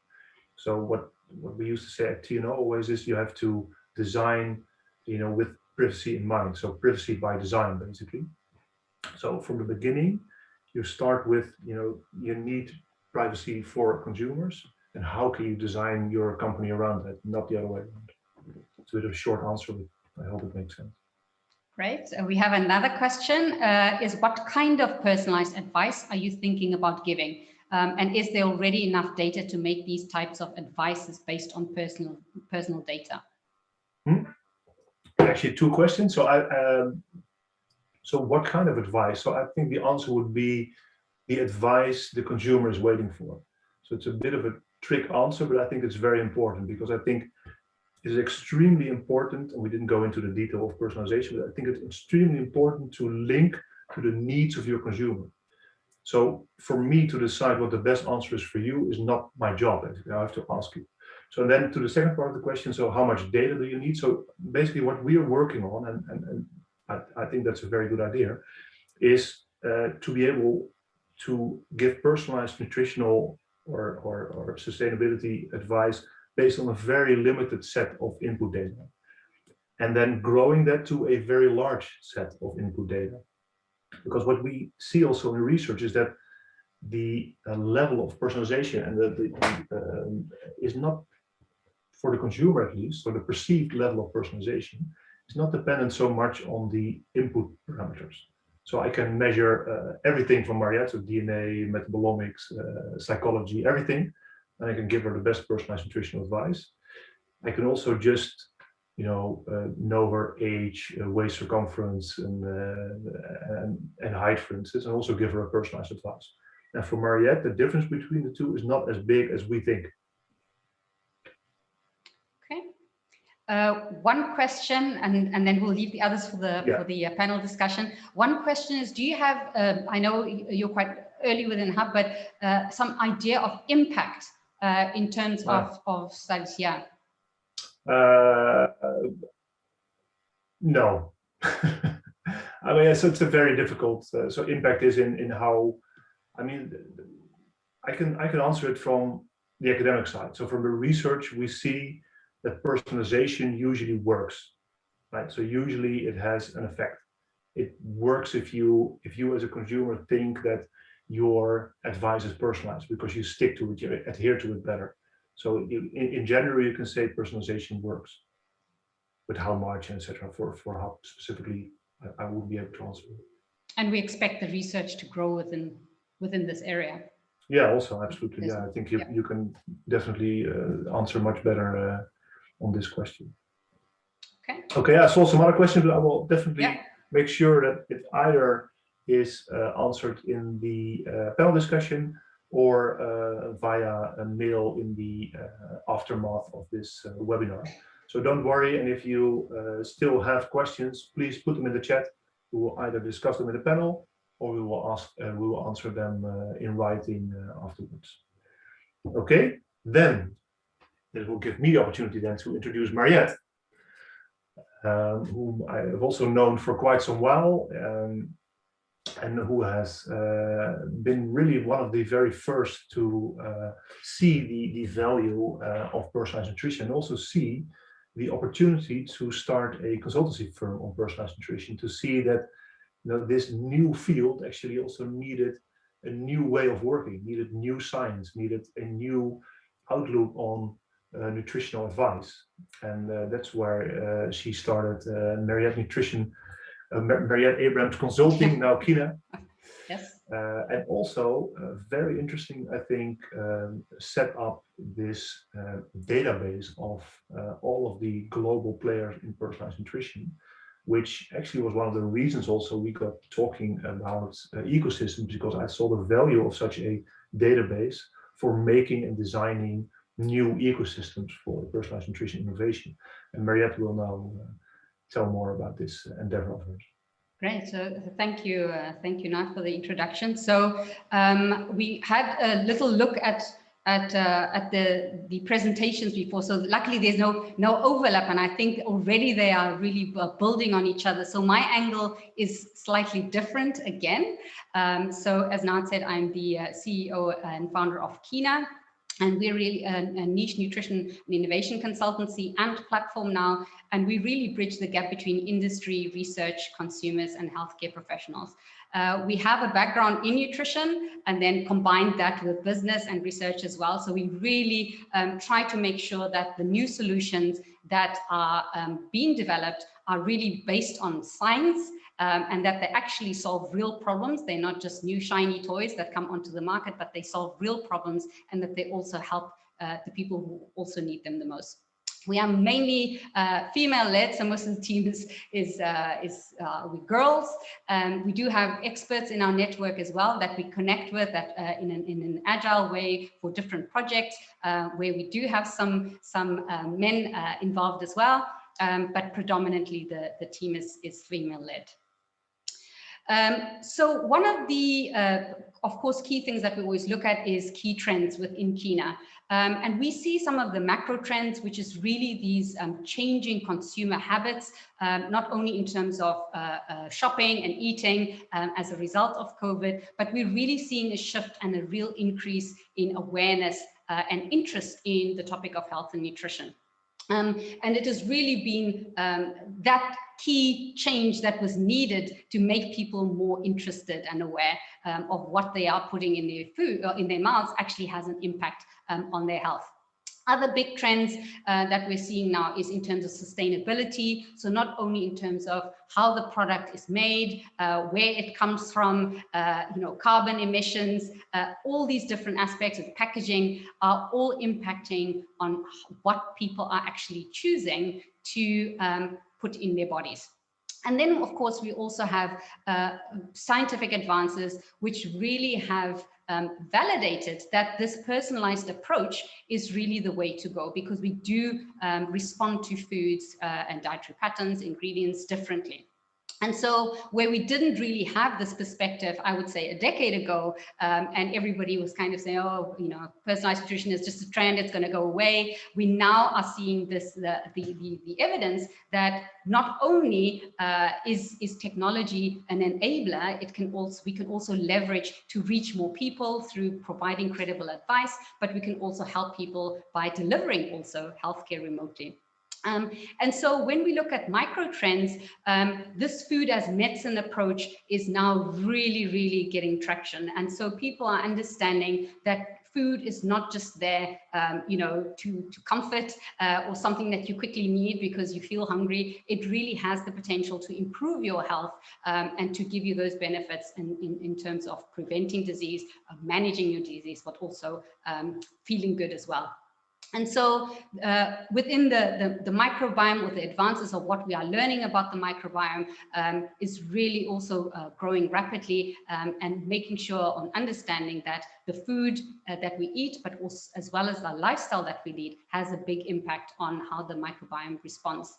So what we used to say at TNO always is you have to design, with privacy in mind. So privacy by design, basically. So from the beginning, you start with, you need privacy for consumers, and how can you design your company around that, not the other way around. It's a bit of a short answer, but I hope it makes sense. Great. We have another question, is what kind of personalized advice are you thinking about giving? And is there already enough data to make these types of advices based on personal data? Actually, two questions. So what kind of advice? So I think the answer would be the advice the consumer is waiting for. So it's a bit of a trick answer, but I think it's very important, because I think it is extremely important, and we didn't go into the detail of personalization, but I think it's extremely important to link to the needs of your consumer. So for me to decide what the best answer is for you is not my job. I have to ask you. So then to the second part of the question, so how much data do you need? So basically what we are working on, and I think that's a very good idea, is to be able to give personalized nutritional or sustainability advice based on a very limited set of input data, and then growing that to a very large set of input data. Because what we see also in research is that the level of personalization and is not, for the consumer at least, so the perceived level of personalization is not dependent so much on the input parameters. So I can measure everything from Mariette, so DNA, metabolomics, psychology, everything, and I can give her the best personalized nutritional advice. I can also just, know her age, waist circumference, and height, for instance, and also give her a personalized advice. And for Mariette, the difference between the two is not as big as we think. One question, and then we'll leave the others for the panel discussion. One question is, do you have, I know you're quite early within Hub, but some idea of impact in terms of studies? Yeah. No. I mean, so it's a very difficult. So impact is in how. I mean, I can answer it from the academic side. So from the research, we see that personalization usually works, right? So usually it has an effect. It works if you as a consumer think that your advice is personalized, because you stick to it, you adhere to it better. So in general, you can say personalization works, but how much, etc. For how specifically, I wouldn't be able to answer. And we expect the research to grow within this area. Yeah, also absolutely. Yeah, I think you can definitely answer much better on this question. Okay. I saw some other questions, but I will definitely make sure that it either is answered in the panel discussion or via a mail in the aftermath of this webinar. So don't worry, and if you still have questions, please put them in the chat. We will either discuss them in the panel, or we will answer them in writing afterwards. Okay, then it will give me the opportunity then to introduce Mariette. whom I have also known for quite some while, and who has been really one of the very first to see the value of personalized nutrition, and also see the opportunity to start a consultancy firm on personalized nutrition, to see that this new field actually also needed a new way of working, needed new science, needed a new outlook on nutritional advice. And that's where she started Mariette Nutrition, Mariette Abrams Consulting, now Kina. Yes. And also, very interesting, I think, set up this database of all of the global players in personalized nutrition, which actually was one of the reasons also we got talking about ecosystems, because I saw the value of such a database for making and designing new ecosystems for personalized nutrition innovation. And Mariette will now tell more about this endeavor of hers. Great. So thank you, Nard, for the introduction. So we had a little look at the presentations before. So luckily there's no overlap, and I think already they are really building on each other. So my angle is slightly different again. So as Nard said, I'm the CEO and founder of Kina. And we're really a niche nutrition and innovation consultancy and platform now. And we really bridge the gap between industry, research, consumers, and healthcare professionals. We have a background in nutrition and then combined that with business and research as well. So we really try to make sure that the new solutions that are being developed are really based on science, and that they actually solve real problems. They're not just new shiny toys that come onto the market, but they solve real problems, and that they also help the people who also need them the most. We are mainly female-led, so most of the team is with girls. We do have experts in our network as well that we connect with that in an agile way for different projects, where we do have some men involved as well, but predominantly the team is female-led. So one of the, of course, key things that we always look at is key trends within Kina. And we see some of the macro trends, which is really these changing consumer habits, not only in terms of shopping and eating as a result of COVID, but we're really seeing a shift and a real increase in awareness and interest in the topic of health and nutrition. And it has really been that key change that was needed to make people more interested and aware of what they are putting in their food or in their mouths actually has an impact on their health. Other big trends that we're seeing now is in terms of sustainability. So not only in terms of how the product is made, where it comes from, carbon emissions, all these different aspects of packaging are all impacting on what people are actually choosing to put in their bodies. And then, of course, we also have scientific advances which really have validated that this personalized approach is really the way to go, because we do respond to foods and dietary patterns, ingredients differently. And so where we didn't really have this perspective, I would say a decade ago, and everybody was kind of saying, oh, personalized nutrition is just a trend, it's going to go away. We now are seeing this, the evidence that not only is technology an enabler, we can also leverage to reach more people through providing credible advice, but we can also help people by delivering also healthcare remotely. And so when we look at micro trends, this food as medicine approach is now really, really getting traction. And so people are understanding that food is not just there, to comfort or something that you quickly need because you feel hungry. It really has the potential to improve your health and to give you those benefits in terms of preventing disease, of managing your disease, but also feeling good as well. And so within the microbiome, with the advances of what we are learning about the microbiome is really also growing rapidly, and making sure on understanding that the food that we eat, but also as well as the lifestyle that we lead, has a big impact on how the microbiome responds.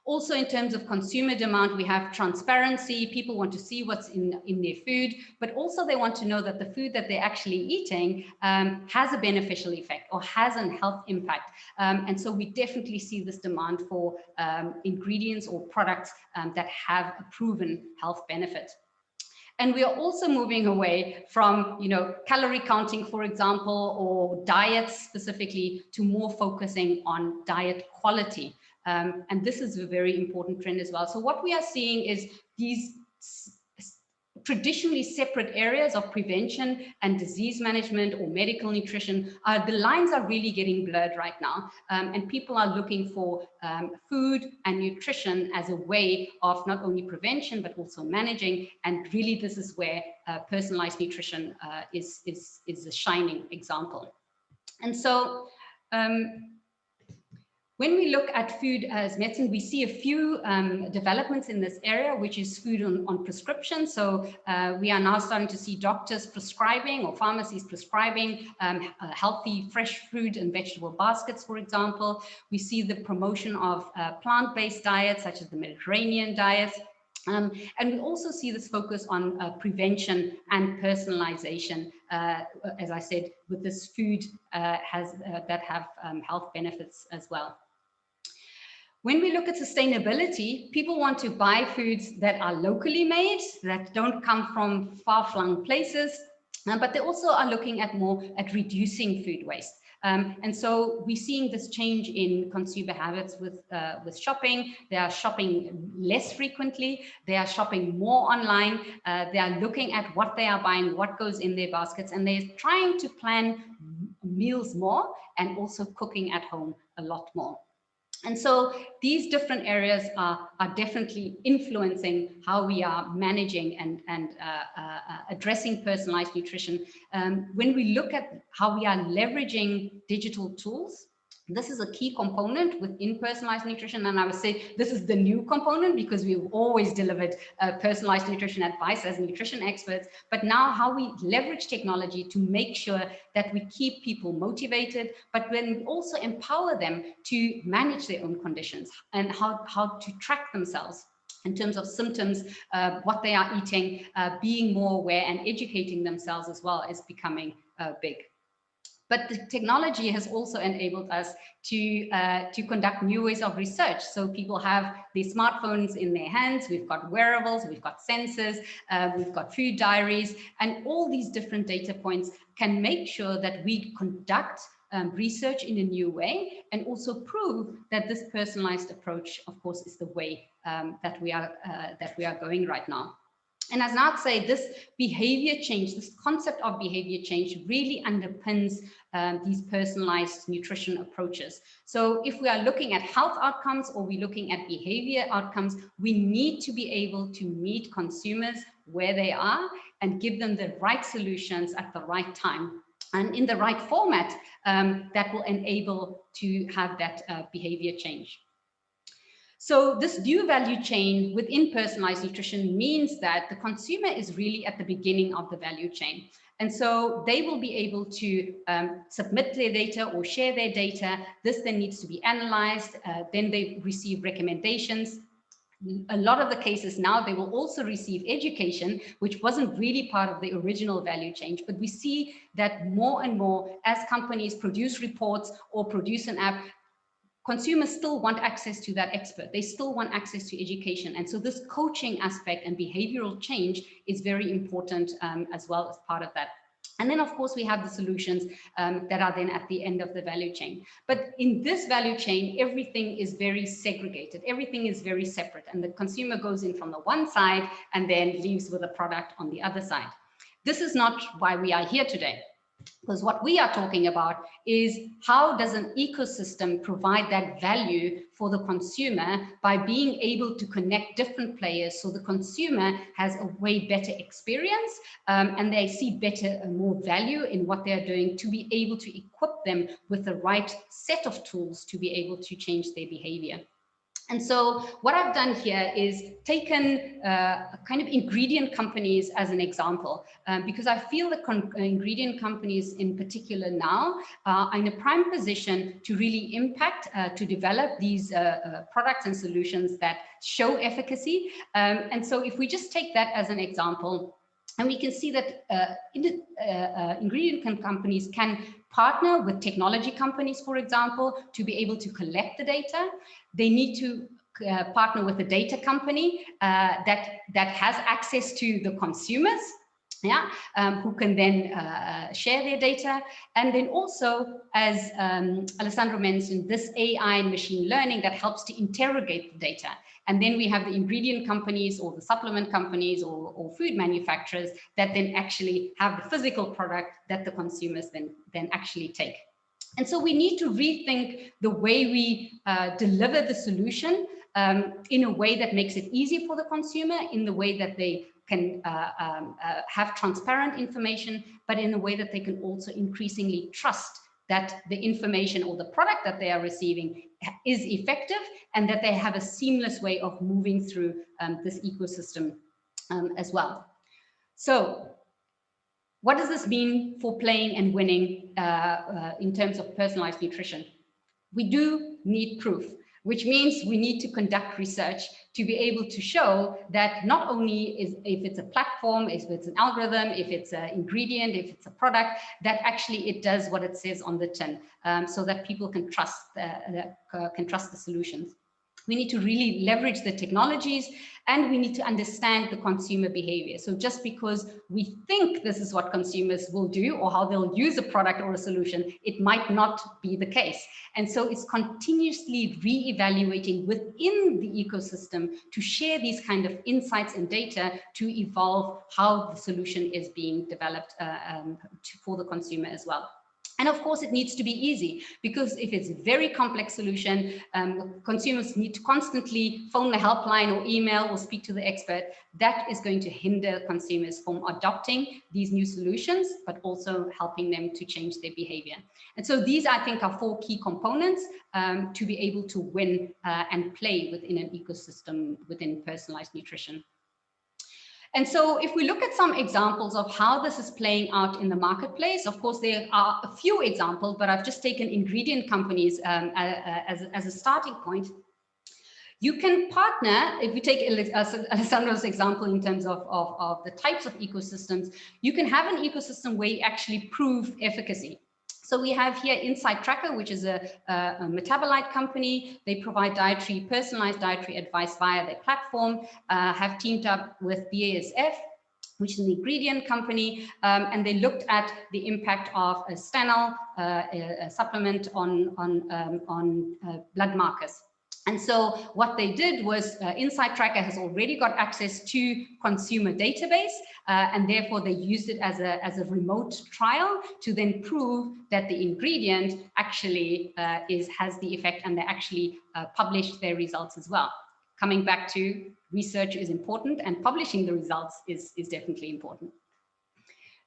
Also, in terms of consumer demand, we have transparency. People want to see what's in their food, but also they want to know that the food that they're actually eating has a beneficial effect or has a health impact. And so we definitely see this demand for ingredients or products that have a proven health benefit. And we are also moving away from, calorie counting, for example, or diets specifically, to more focusing on diet quality. And this is a very important trend as well. So what we are seeing is these traditionally separate areas of prevention and disease management or medical nutrition, the lines are really getting blurred right now. And people are looking for food and nutrition as a way of not only prevention, but also managing. And really, this is where personalized nutrition is a shining example. And so, when we look at food as medicine, we see a few developments in this area, which is food on prescription. So we are now starting to see doctors prescribing or pharmacies prescribing healthy, fresh fruit and vegetable baskets, for example. We see the promotion of plant-based diets, such as the Mediterranean diet. And we also see this focus on prevention and personalization, as I said, with this food that have health benefits as well. When we look at sustainability, people want to buy foods that are locally made, that don't come from far-flung places, but they also are looking at more at reducing food waste. And so we're seeing this change in consumer habits with shopping. They are shopping less frequently. They are shopping more online. They are looking at what they are buying, what goes in their baskets, and they're trying to plan meals more and also cooking at home a lot more. And so these different areas are definitely influencing how we are managing and addressing personalized nutrition. When we look at how we are leveraging digital tools, this is a key component within personalized nutrition. And I would say this is the new component, because we've always delivered personalized nutrition advice as nutrition experts. But now how we leverage technology to make sure that we keep people motivated, but then also empower them to manage their own conditions and how to track themselves in terms of symptoms, what they are eating, being more aware and educating themselves as well is becoming big. But the technology has also enabled us to conduct new ways of research. So people have these smartphones in their hands, we've got wearables, we've got sensors, we've got food diaries, and all these different data points can make sure that we conduct research in a new way and also prove that this personalized approach, of course, is the way that we are going right now. And as Nard said, this behavior change, this concept of behavior change really underpins these personalized nutrition approaches. So if we are looking at health outcomes or we're looking at behavior outcomes, we need to be able to meet consumers where they are and give them the right solutions at the right time and in the right format that will enable to have that behavior change. So this new value chain within personalized nutrition means that the consumer is really at the beginning of the value chain. And so they will be able to submit their data or share their data. This then needs to be analyzed. Then they receive recommendations. A lot of the cases now, they will also receive education, which wasn't really part of the original value chain. But we see that more and more as companies produce reports or produce an app, consumers still want access to that expert. They still want access to education. And so this coaching aspect and behavioral change is very important as well as part of that. And then, of course, we have the solutions that are then at the end of the value chain. But in this value chain, everything is very segregated. Everything is very separate. And the consumer goes in from the one side and then leaves with a product on the other side. This is not why we are here today. Because what we are talking about is how does an ecosystem provide that value for the consumer by being able to connect different players so the consumer has a way better experience and they see better and more value in what they're doing to be able to equip them with the right set of tools to be able to change their behavior. And so what I've done here is taken kind of ingredient companies as an example, because I feel the ingredient companies in particular now are in a prime position to really impact, to develop these products and solutions that show efficacy. And so if we just take that as an example, and we can see that ingredient companies can partner with technology companies, for example, to be able to collect the data. They need to partner with a data company that has access to the consumers, yeah, who can then share their data. And then also, as Alessandro mentioned, this AI and machine learning that helps to interrogate the data. And then we have the ingredient companies or the supplement companies or food manufacturers that then actually have the physical product that the consumers then actually take. And so we need to rethink the way we deliver the solution in a way that makes it easy for the consumer, in the way that they can have transparent information, but in a way that they can also increasingly trust that the information or the product that they are receiving is effective and that they have a seamless way of moving through this ecosystem as well. So what does this mean for playing and winning in terms of personalized nutrition? We do need proof, which means we need to conduct research to be able to show that not only if it's a platform, if it's an algorithm, if it's an ingredient, if it's a product, that actually it does what it says on the tin, so that people can trust the solutions. We need to really leverage the technologies, and we need to understand the consumer behavior. So just because we think this is what consumers will do or how they'll use a product or a solution, it might not be the case. And so it's continuously re-evaluating within the ecosystem to share these kind of insights and data to evolve how the solution is being developed for the consumer as well. And of course, it needs to be easy, because if it's a very complex solution, consumers need to constantly phone the helpline or email or speak to the expert. That is going to hinder consumers from adopting these new solutions, but also helping them to change their behavior. And so these, I think, are 4 key components to be able to win and play within an ecosystem within personalized nutrition. And so if we look at some examples of how this is playing out in the marketplace, of course, there are a few examples, but I've just taken ingredient companies as a starting point. You can partner, if we take Alessandro's example in terms of the types of ecosystems, you can have an ecosystem where you actually prove efficacy. So we have here Insight Tracker, which is a metabolite company. They provide personalized dietary advice via their platform, have teamed up with BASF, which is an ingredient company, and they looked at the impact of a stanol, a supplement on blood markers. And so what they did was Insight Tracker has already got access to consumer database, and therefore they used it as a remote trial to then prove that the ingredient actually has the effect, and they actually published their results as well. Coming back to research is important, and publishing the results is definitely important.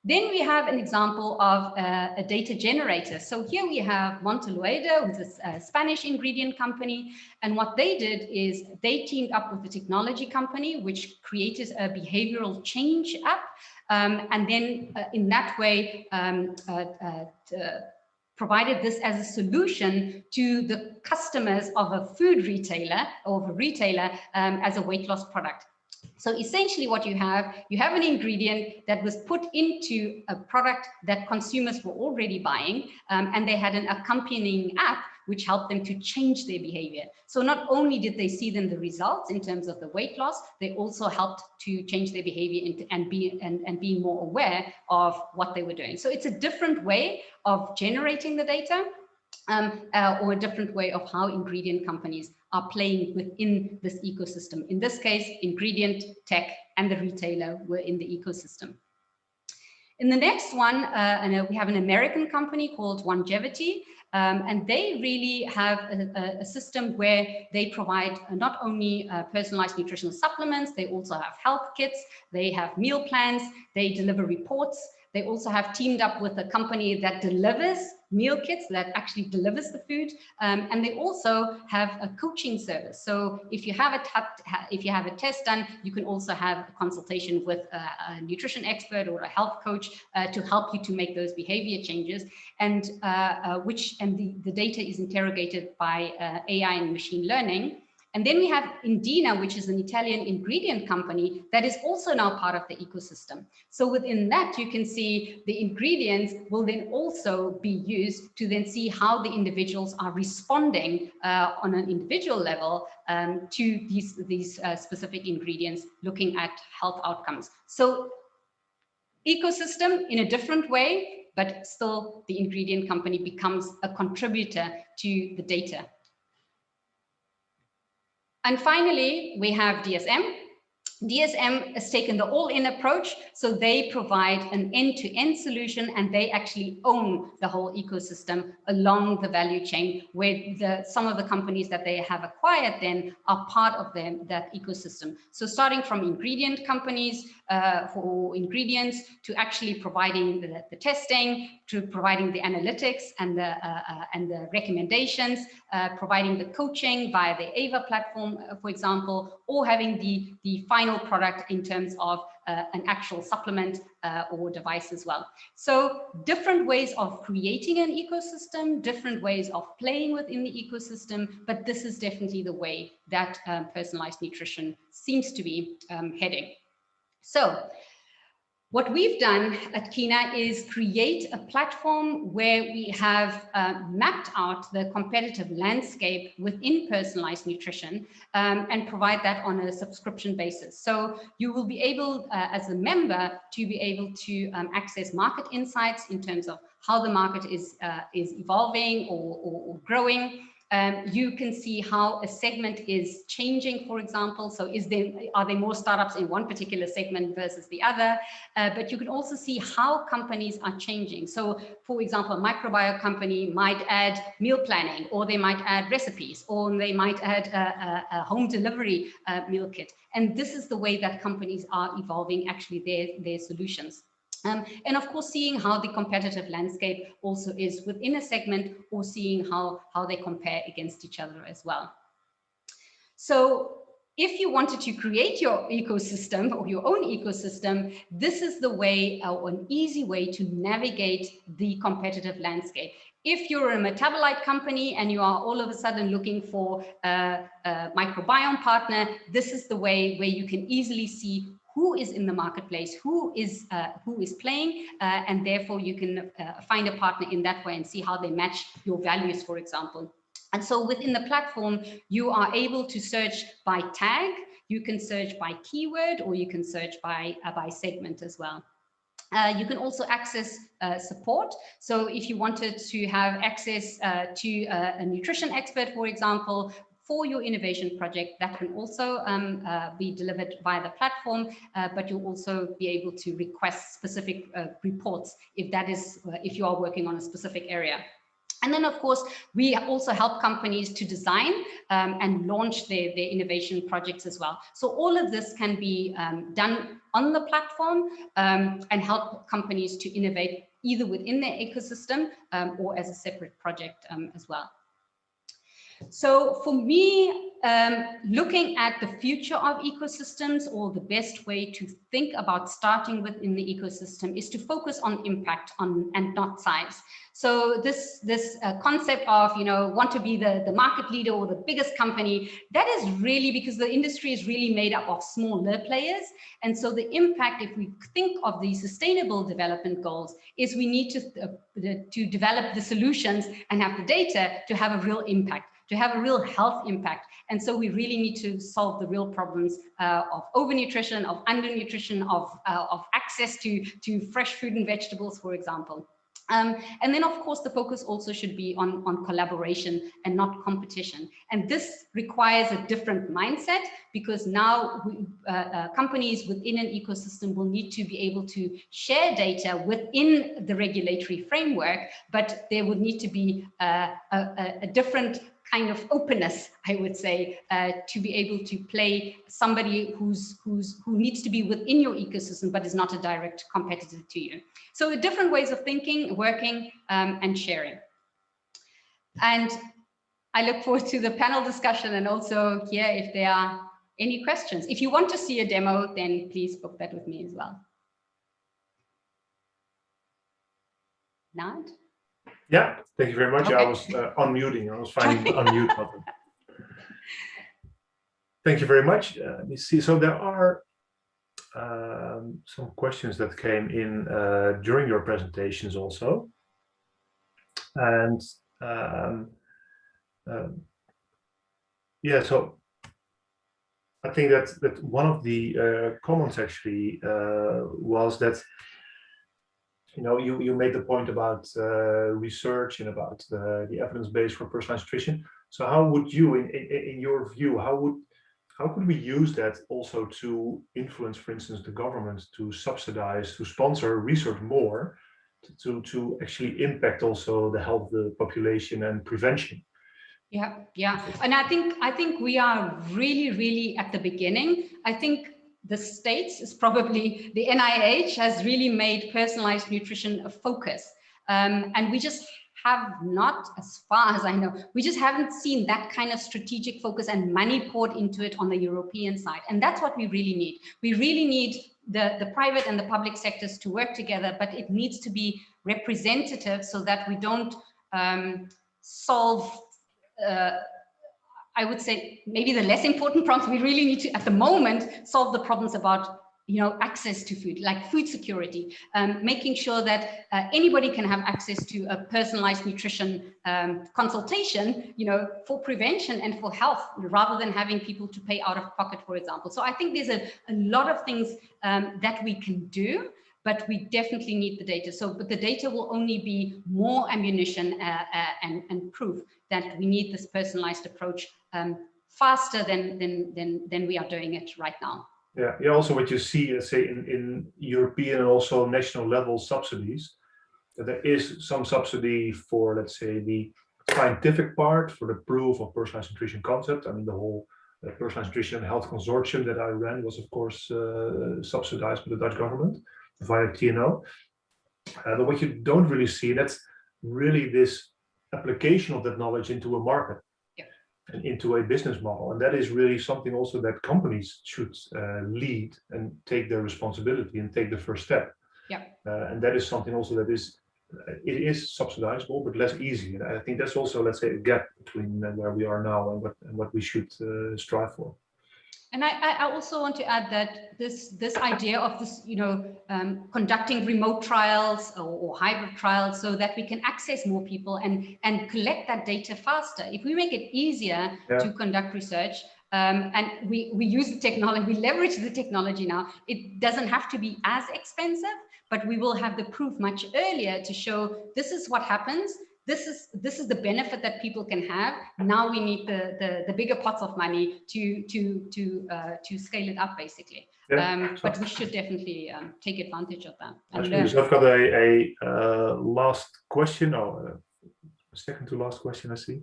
Then we have an example of a data generator. So here we have Montelueda, which is a Spanish ingredient company. And what they did is they teamed up with a technology company, which created a behavioral change app. And then in that way, provided this as a solution to the customers of a food retailer or of a retailer as a weight loss product. So essentially what you have an ingredient that was put into a product that consumers were already buying, and they had an accompanying app which helped them to change their behavior. So not only did they see then the results in terms of the weight loss, they also helped to change their behavior and be more aware of what they were doing. So it's a different way of generating the data, or a different way of how ingredient companies are playing within this ecosystem. In this case, ingredient, tech, and the retailer were in the ecosystem. In the next one, we have an American company called Longevity, and they really have a system where they provide not only personalized nutritional supplements, they also have health kits, they have meal plans, they deliver reports, They also have teamed up with a company that delivers meal kits, that actually delivers the food, and they also have a coaching service. So if you have a test done, you can also have a consultation with a nutrition expert or a health coach to help you to make those behavior changes, and the data is interrogated by AI and machine learning. And then we have Indina, which is an Italian ingredient company that is also now part of the ecosystem. So within that, you can see the ingredients will then also be used to then see how the individuals are responding on an individual level to these specific ingredients, looking at health outcomes. So ecosystem in a different way, but still the ingredient company becomes a contributor to the data. And finally, we have DSM. DSM has taken the all-in approach, so they provide an end-to-end solution, and they actually own the whole ecosystem along the value chain, where some of the companies that they have acquired then are part of that ecosystem. So starting from ingredient companies for ingredients, to actually providing the testing, to providing the analytics and the recommendations, providing the coaching via the Ava platform, for example, or having the final product in terms of an actual supplement or device as well. So different ways of creating an ecosystem, different ways of playing within the ecosystem, but this is definitely the way that personalized nutrition seems to be heading. So what we've done at Kina is create a platform where we have mapped out the competitive landscape within personalized nutrition and provide that on a subscription basis. So you will be able, as a member, to be able to access market insights in terms of how the market is evolving or growing. You can see how a segment is changing, for example. So are there more startups in one particular segment versus the other? But you can also see how companies are changing. So for example, a microbiome company might add meal planning, or they might add recipes, or they might add a home delivery meal kit. And this is the way that companies are evolving actually their solutions. And of course, seeing how the competitive landscape also is within a segment, or seeing how they compare against each other as well. So if you wanted to create your ecosystem or your own ecosystem, this is the way, or an easy way to navigate the competitive landscape. If you're a metabolite company and you are all of a sudden looking for a microbiome partner, this is the way where you can easily see who is in the marketplace, who is playing, and therefore you can find a partner in that way and see how they match your values, for example. And so within the platform, you are able to search by tag, you can search by keyword, or you can search by segment as well. You can also access support. So if you wanted to have access to a nutrition expert, for example, for your innovation project, that can also be delivered via the platform, but you'll also be able to request specific reports if you are working on a specific area. And then, of course, we also help companies to design and launch their innovation projects as well. So all of this can be done on the platform and help companies to innovate either within their ecosystem or as a separate project as well. So for me, looking at the future of ecosystems, or the best way to think about starting within the ecosystem, is to focus on impact and not size. So this concept of, want to be the market leader or the biggest company, that is really because the industry is really made up of smaller players. And so the impact, if we think of the sustainable development goals, is we need to develop the solutions and have the data to have a real impact, to have a real health impact. And so we really need to solve the real problems of overnutrition, of undernutrition, of access to fresh fruit and vegetables, for example. And then, of course, the focus also should be on collaboration and not competition. And this requires a different mindset, because now companies within an ecosystem will need to be able to share data within the regulatory framework, but there would need to be a different kind of openness, I would say, to be able to play somebody who needs to be within your ecosystem, but is not a direct competitor to you. So different ways of thinking, working, and sharing. And I look forward to the panel discussion, and also here, if there are any questions. If you want to see a demo, then please book that with me as well. Nard? Yeah, thank you very much. Okay. I was unmuting. I was finding the unmute button. Thank you very much. Let me see. So there are some questions that came in during your presentations also. And yeah, so I think that one of the comments actually was that, you know, you made the point about research and about the evidence base for personalized nutrition. So how would you, in your view, how could we use that also to influence, for instance, the government to subsidize, to sponsor research more, to actually impact also the health of the population and prevention? Yeah, and I think we are really at the beginning. I think the States is probably, the NIH has really made personalized nutrition a focus, and we just have not, as far as I know, we just haven't seen that kind of strategic focus and money poured into it on the European side, and that's what we really need. We really need the private and the public sectors to work together, but it needs to be representative so that we don't solve I would say maybe the less important problems. We really need to, at the moment, solve the problems about, you know, access to food, like food security, making sure that anybody can have access to a personalized nutrition consultation, you know, for prevention and for health, rather than having people to pay out of pocket, for example. So I think there's a lot of things that we can do, but we definitely need the data. So, but the data will only be more ammunition and proof that we need this personalized approach faster than we are doing it right now. Yeah. Also what you see, say in European and also national level subsidies, that there is some subsidy for, let's say, the scientific part, for the proof of personalized nutrition concept. I mean, the whole personalized nutrition and health consortium that I ran was, of course, subsidized by the Dutch government via TNO. But what you don't really see, that's really this application of that knowledge into a market and into a business model. And that is really something also that companies should lead and take their responsibility and take the first step. And that is something also that is, it is subsidizable, but less easy. And I think that's also, let's say, a gap between where we are now and what we should strive for. And I also want to add that this idea of this, you know, conducting remote trials or hybrid trials so that we can access more people and collect that data faster. If we make it easier to conduct research, and we use the technology, we leverage the technology now, it doesn't have to be as expensive, but we will have the proof much earlier to show this is what happens. This is the benefit that people can have. Now we need the bigger pots of money to scale it up, basically. But we should definitely take advantage of that. And, so I've got a last question, or second to last question, I see.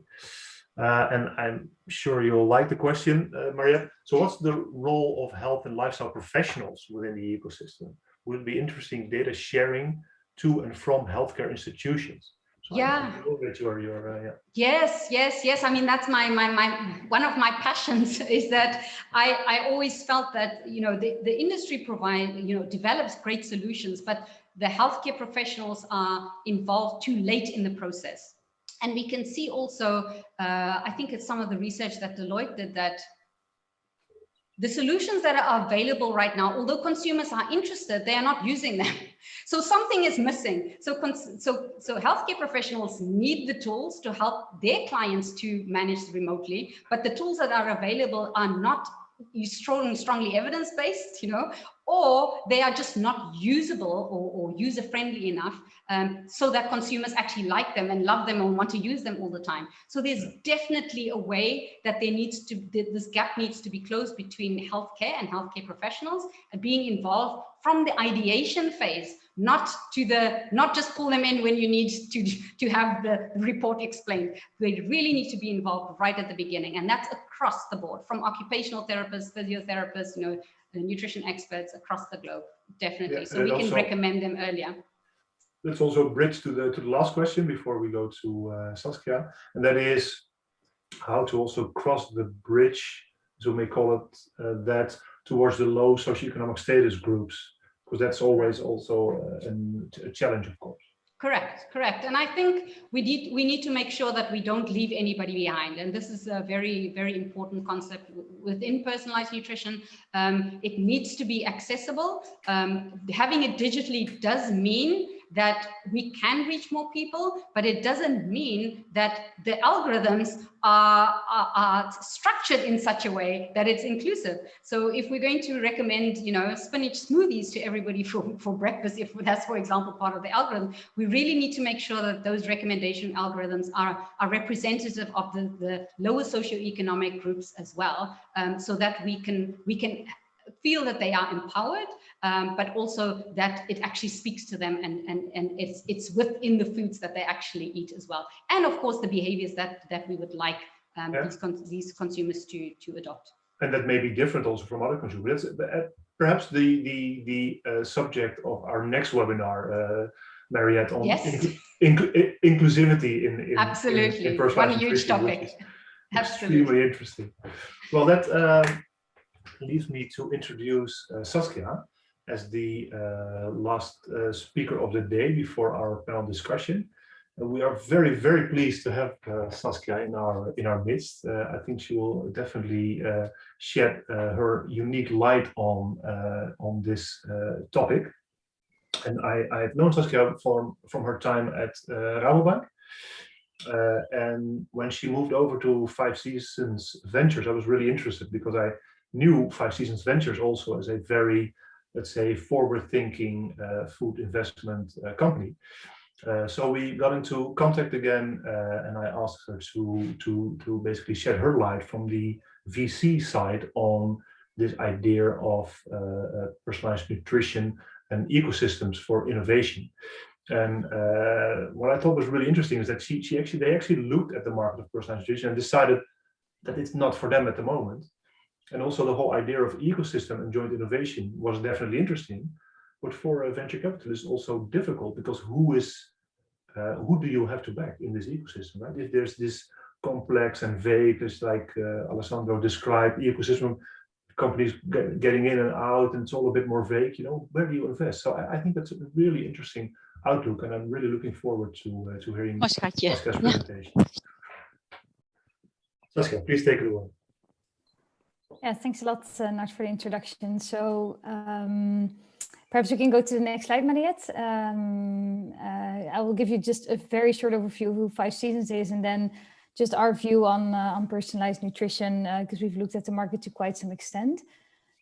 And I'm sure you'll like the question, Mariette. So what's the role of health and lifestyle professionals within the ecosystem? Would it be interesting data sharing to and from healthcare institutions? So Yes. I mean, that's my one of my passions is that I always felt that, you know, the industry develops great solutions, but the healthcare professionals are involved too late in the process. And we can see also, I think it's some of the research that Deloitte did, that the solutions that are available right now, although consumers are interested, they are not using them. So something is missing. So healthcare professionals need the tools to help their clients to manage remotely, but the tools that are available are not strongly evidence-based, you know, or they are just not usable or user-friendly enough so that consumers actually like them and love them and want to use them all the time. So there's definitely a way that this gap needs to be closed between healthcare and healthcare professionals and being involved from the ideation phase, not just pull them in when you need to have the report explained. They really need to be involved right at the beginning, and that's across the board, from occupational therapists, physiotherapists, nutrition experts across the globe, definitely. Yeah, so we can recommend them earlier. Let's also bridge to the last question before we go to Saskia, and that is how to also cross the bridge, so we may call it that, towards the low socioeconomic status groups, because that's always also a challenge, of course. Correct. And I think we need to make sure that we don't leave anybody behind. And this is a very, very important concept within personalized nutrition. It needs to be accessible. Having it digitally does mean that we can reach more people, but it doesn't mean that the algorithms are structured in such a way that it's inclusive. So if we're going to recommend, spinach smoothies to everybody for breakfast, if that's, for example, part of the algorithm, we really need to make sure that those recommendation algorithms are representative of the lower socioeconomic groups as well, so that we can feel that they are empowered, but also that it actually speaks to them and it's within the foods that they actually eat as well. And of course, the behaviors that we would like these consumers to adopt. And that may be different also from other consumers. That's perhaps the subject of our next webinar, Mariette, on inclusivity in absolutely in personalized one huge topic. Absolutely. Extremely interesting. Well, that leaves me to introduce Saskia as the last speaker of the day before our panel discussion. We are very, very pleased to have Saskia in our midst. I think she will definitely shed her unique light on this topic. And I've known Saskia from her time at Rabobank. And when she moved over to 5 Seasons Ventures, I was really interested because I knew 5 Seasons Ventures also as a very, let's say, forward-thinking food investment company. So we got into contact again, and I asked her to basically shed her light from the VC side on this idea of personalized nutrition and ecosystems for innovation. And what I thought was really interesting is that they actually looked at the market of personalized nutrition and decided that it's not for them at the moment. And also the whole idea of ecosystem and joint innovation was definitely interesting, but for a venture capitalist also difficult, because who do you have to back in this ecosystem, right? If there's this complex and vague, it's like Alessandro described, ecosystem, companies getting in and out, and it's all a bit more vague, where do you invest? So I think that's a really interesting outlook, and I'm really looking forward to hearing Saskia's presentation. Saskia, please take it away. Yeah, thanks a lot, Nard, for the introduction. So perhaps we can go to the next slide, Mariette. I will give you just a very short overview of who 5 Seasons is, and then just our view on personalized nutrition, because we've looked at the market to quite some extent.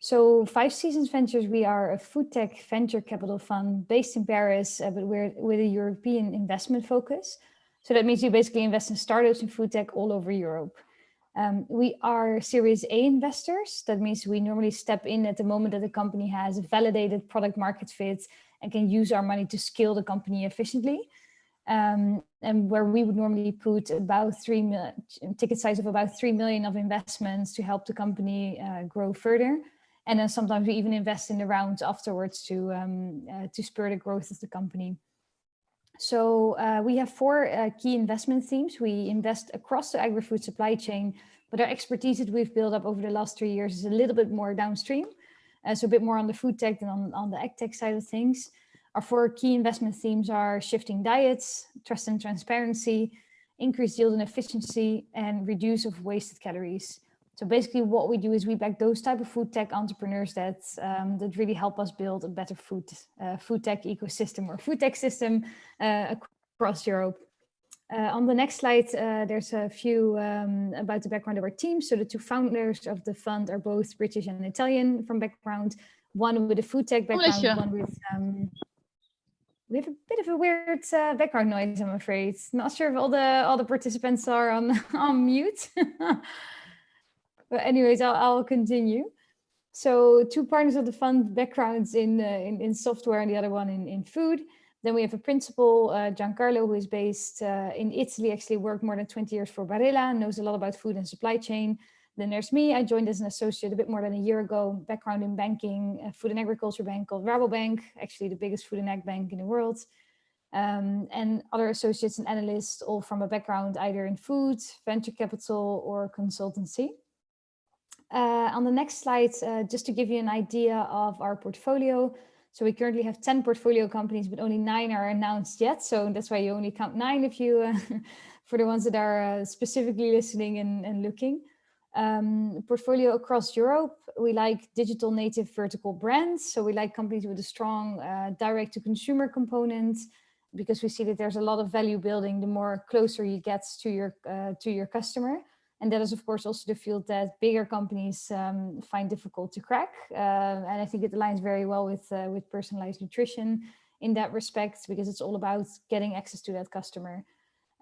So 5 Seasons Ventures, we are a food tech venture capital fund based in Paris, but we're with a European investment focus. So that means we basically invest in startups in food tech all over Europe. We are Series A investors. That means we normally step in at the moment that the company has a validated product market fit and can use our money to scale the company efficiently. And where we would normally put about ticket size of about 3 million of investments to help the company grow further. And then sometimes we even invest in the rounds afterwards to spur the growth of the company. So we have 4 key investment themes. We invest across the agri-food supply chain, but our expertise that we've built up over the last 3 years is a little bit more downstream. So a bit more on the food tech than on the ag tech side of things. Our 4 key investment themes are shifting diets, trust and transparency, increased yield and efficiency, and reduce of wasted calories. So basically what we do is we back those type of food tech entrepreneurs that really help us build a better food tech ecosystem or food tech system across Europe. On the next slide, there's a few about the background of our team. So the 2 founders of the fund are both British and Italian from background. one with a food tech background, Olletje. one with we have a bit of a weird background noise, I'm afraid. Not sure if all the participants are on mute. But anyways, I'll continue. So 2 partners of the fund, backgrounds in software and the other one in food. Then we have a principal, Giancarlo, who is based in Italy, actually worked more than 20 years for Barilla, knows a lot about food and supply chain. Then there's me. I joined as an associate a bit more than a year ago, background in banking, a food and agriculture bank called Rabobank, actually the biggest food and ag bank in the world. And other associates and analysts, all from a background either in food, venture capital, or consultancy. On the next slide, just to give you an idea of our portfolio. So we currently have 10 portfolio companies, but only 9 are announced yet. So that's why you only count 9 if you, for the ones that are specifically listening and looking. Portfolio across Europe, we like digital native vertical brands. So we like companies with a strong direct to consumer component, because we see that there's a lot of value building the more closer you get to your customer. And that is, of course, also the field that bigger companies find difficult to crack. And I think it aligns very well with personalized nutrition in that respect, because it's all about getting access to that customer.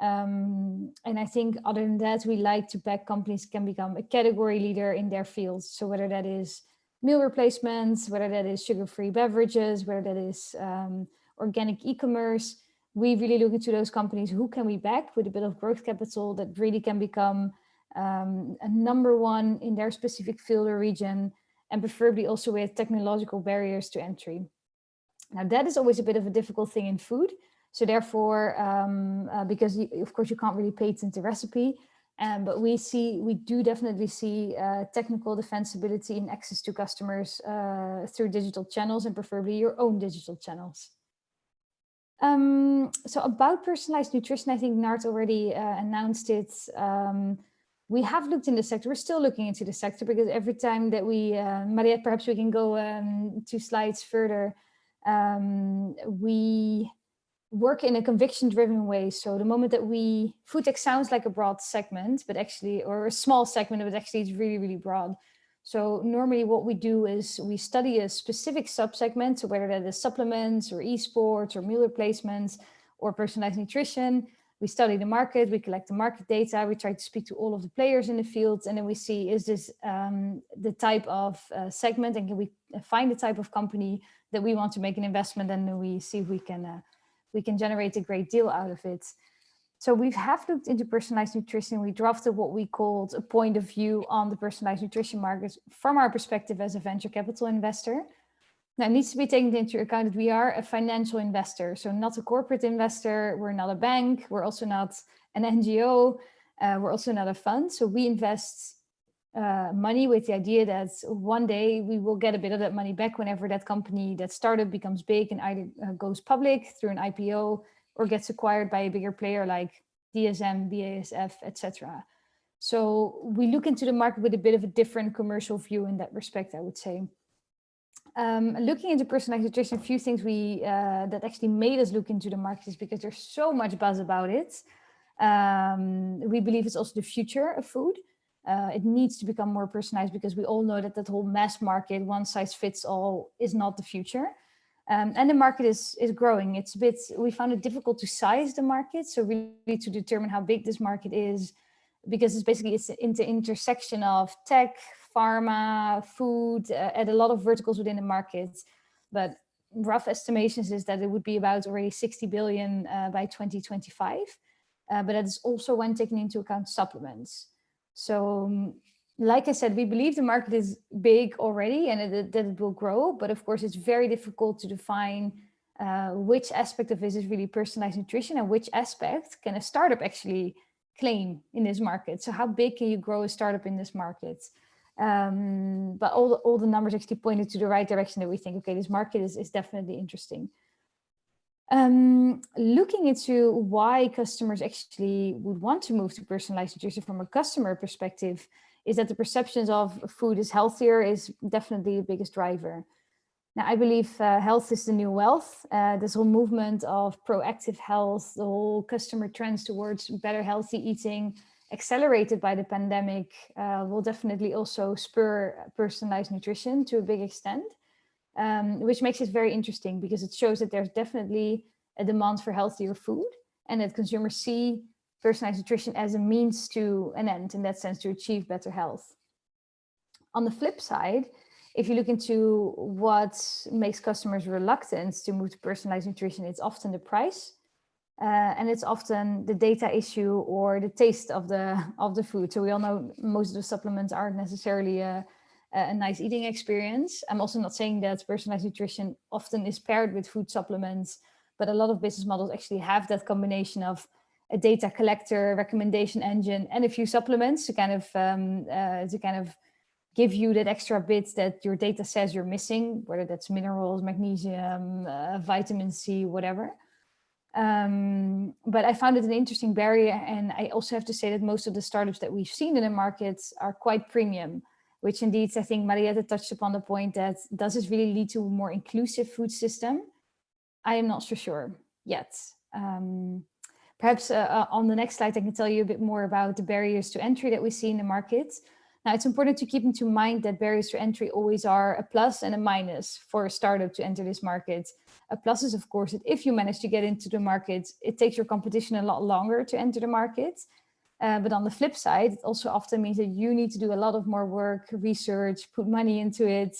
And I think other than that, we like to back companies can become a category leader in their fields. So whether that is meal replacements, whether that is sugar-free beverages, whether that is organic e-commerce, we really look into those companies. Who can we back with a bit of growth capital that really can become a number one in their specific field or region, and preferably also with technological barriers to entry. Now that is always a bit of a difficult thing in food. So therefore, because of course you can't really patent the recipe, but we do definitely see technical defensibility and access to customers through digital channels, and preferably your own digital channels. So about personalized nutrition, I think Nard already announced it. We have looked in the sector. We're still looking into the sector, because every time that we, Mariette, perhaps we can go 2 slides further. We work in a conviction-driven way. So the moment that food tech sounds like a broad segment, but actually, or a small segment, but actually it's really, really broad. So normally what we do is we study a specific subsegment, so whether that is supplements or esports or meal replacements or personalized nutrition. We study the market, we collect the market data, we try to speak to all of the players in the field, and then we see, is this the type of segment, and can we find the type of company that we want to make an investment, and then we see if we can generate a great deal out of it. So we have looked into personalized nutrition. We drafted what we called a point of view on the personalized nutrition market from our perspective as a venture capital investor. Now, it needs to be taken into account that we are a financial investor, so not a corporate investor. We're not a bank. We're also not an NGO. We're also not a fund. So we invest money with the idea that one day we will get a bit of that money back whenever that company, that startup, becomes big and either goes public through an IPO or gets acquired by a bigger player like DSM, BASF, etc. So we look into the market with a bit of a different commercial view in that respect, I would say. Looking into personalized nutrition, a few things that actually made us look into the market is because there's so much buzz about it. We believe it's also the future of food. It needs to become more personalized, because we all know that whole mass market, one size fits all, is not the future. And the market is growing. We found it difficult to size the market. So really to determine how big this market is, because it's in the intersection of tech, pharma, food, and a lot of verticals within the market. But rough estimations is that it would be about already 60 billion by 2025. But that is also when taking into account supplements. So like I said, we believe the market is big already and that it will grow. But of course, it's very difficult to define which aspect of this is really personalized nutrition and which aspect can a startup actually claim in this market. So how big can you grow a startup in this market? But all the numbers actually pointed to the right direction, that we think, okay, this market is definitely interesting. Looking into why customers actually would want to move to personalized nutrition from a customer perspective is that the perceptions of food is healthier is definitely the biggest driver. Now, I believe health is the new wealth. This whole movement of proactive health, the whole customer trends towards better healthy eating, accelerated by the pandemic, will definitely also spur personalized nutrition to a big extent. which makes it very interesting because it shows that there's definitely a demand for healthier food and that consumers see personalized nutrition as a means to an end, in that sense, to achieve better health. On the flip side, if you look into what makes customers reluctant to move to personalized nutrition, it's often the price, and it's often the data issue or the taste of the food. So we all know most of the supplements aren't necessarily a nice eating experience. I'm also not saying that personalized nutrition often is paired with food supplements, but a lot of business models actually have that combination of a data collector, recommendation engine, and a few supplements to kind of give you that extra bit that your data says you're missing, whether that's minerals, magnesium, vitamin C, whatever. But I found it an interesting barrier. And I also have to say that most of the startups that we've seen in the markets are quite premium, which indeed, I think Mariette touched upon the point that does this really lead to a more inclusive food system? I am not so sure yet. Perhaps on the next slide, I can tell you a bit more about the barriers to entry that we see in the market. Now, it's important to keep into mind that barriers to entry always are a plus and a minus for a startup to enter this market. A plus is, of course, that if you manage to get into the market, it takes your competition a lot longer to enter the market. But on the flip side, it also often means that you need to do a lot of more work, research, put money into it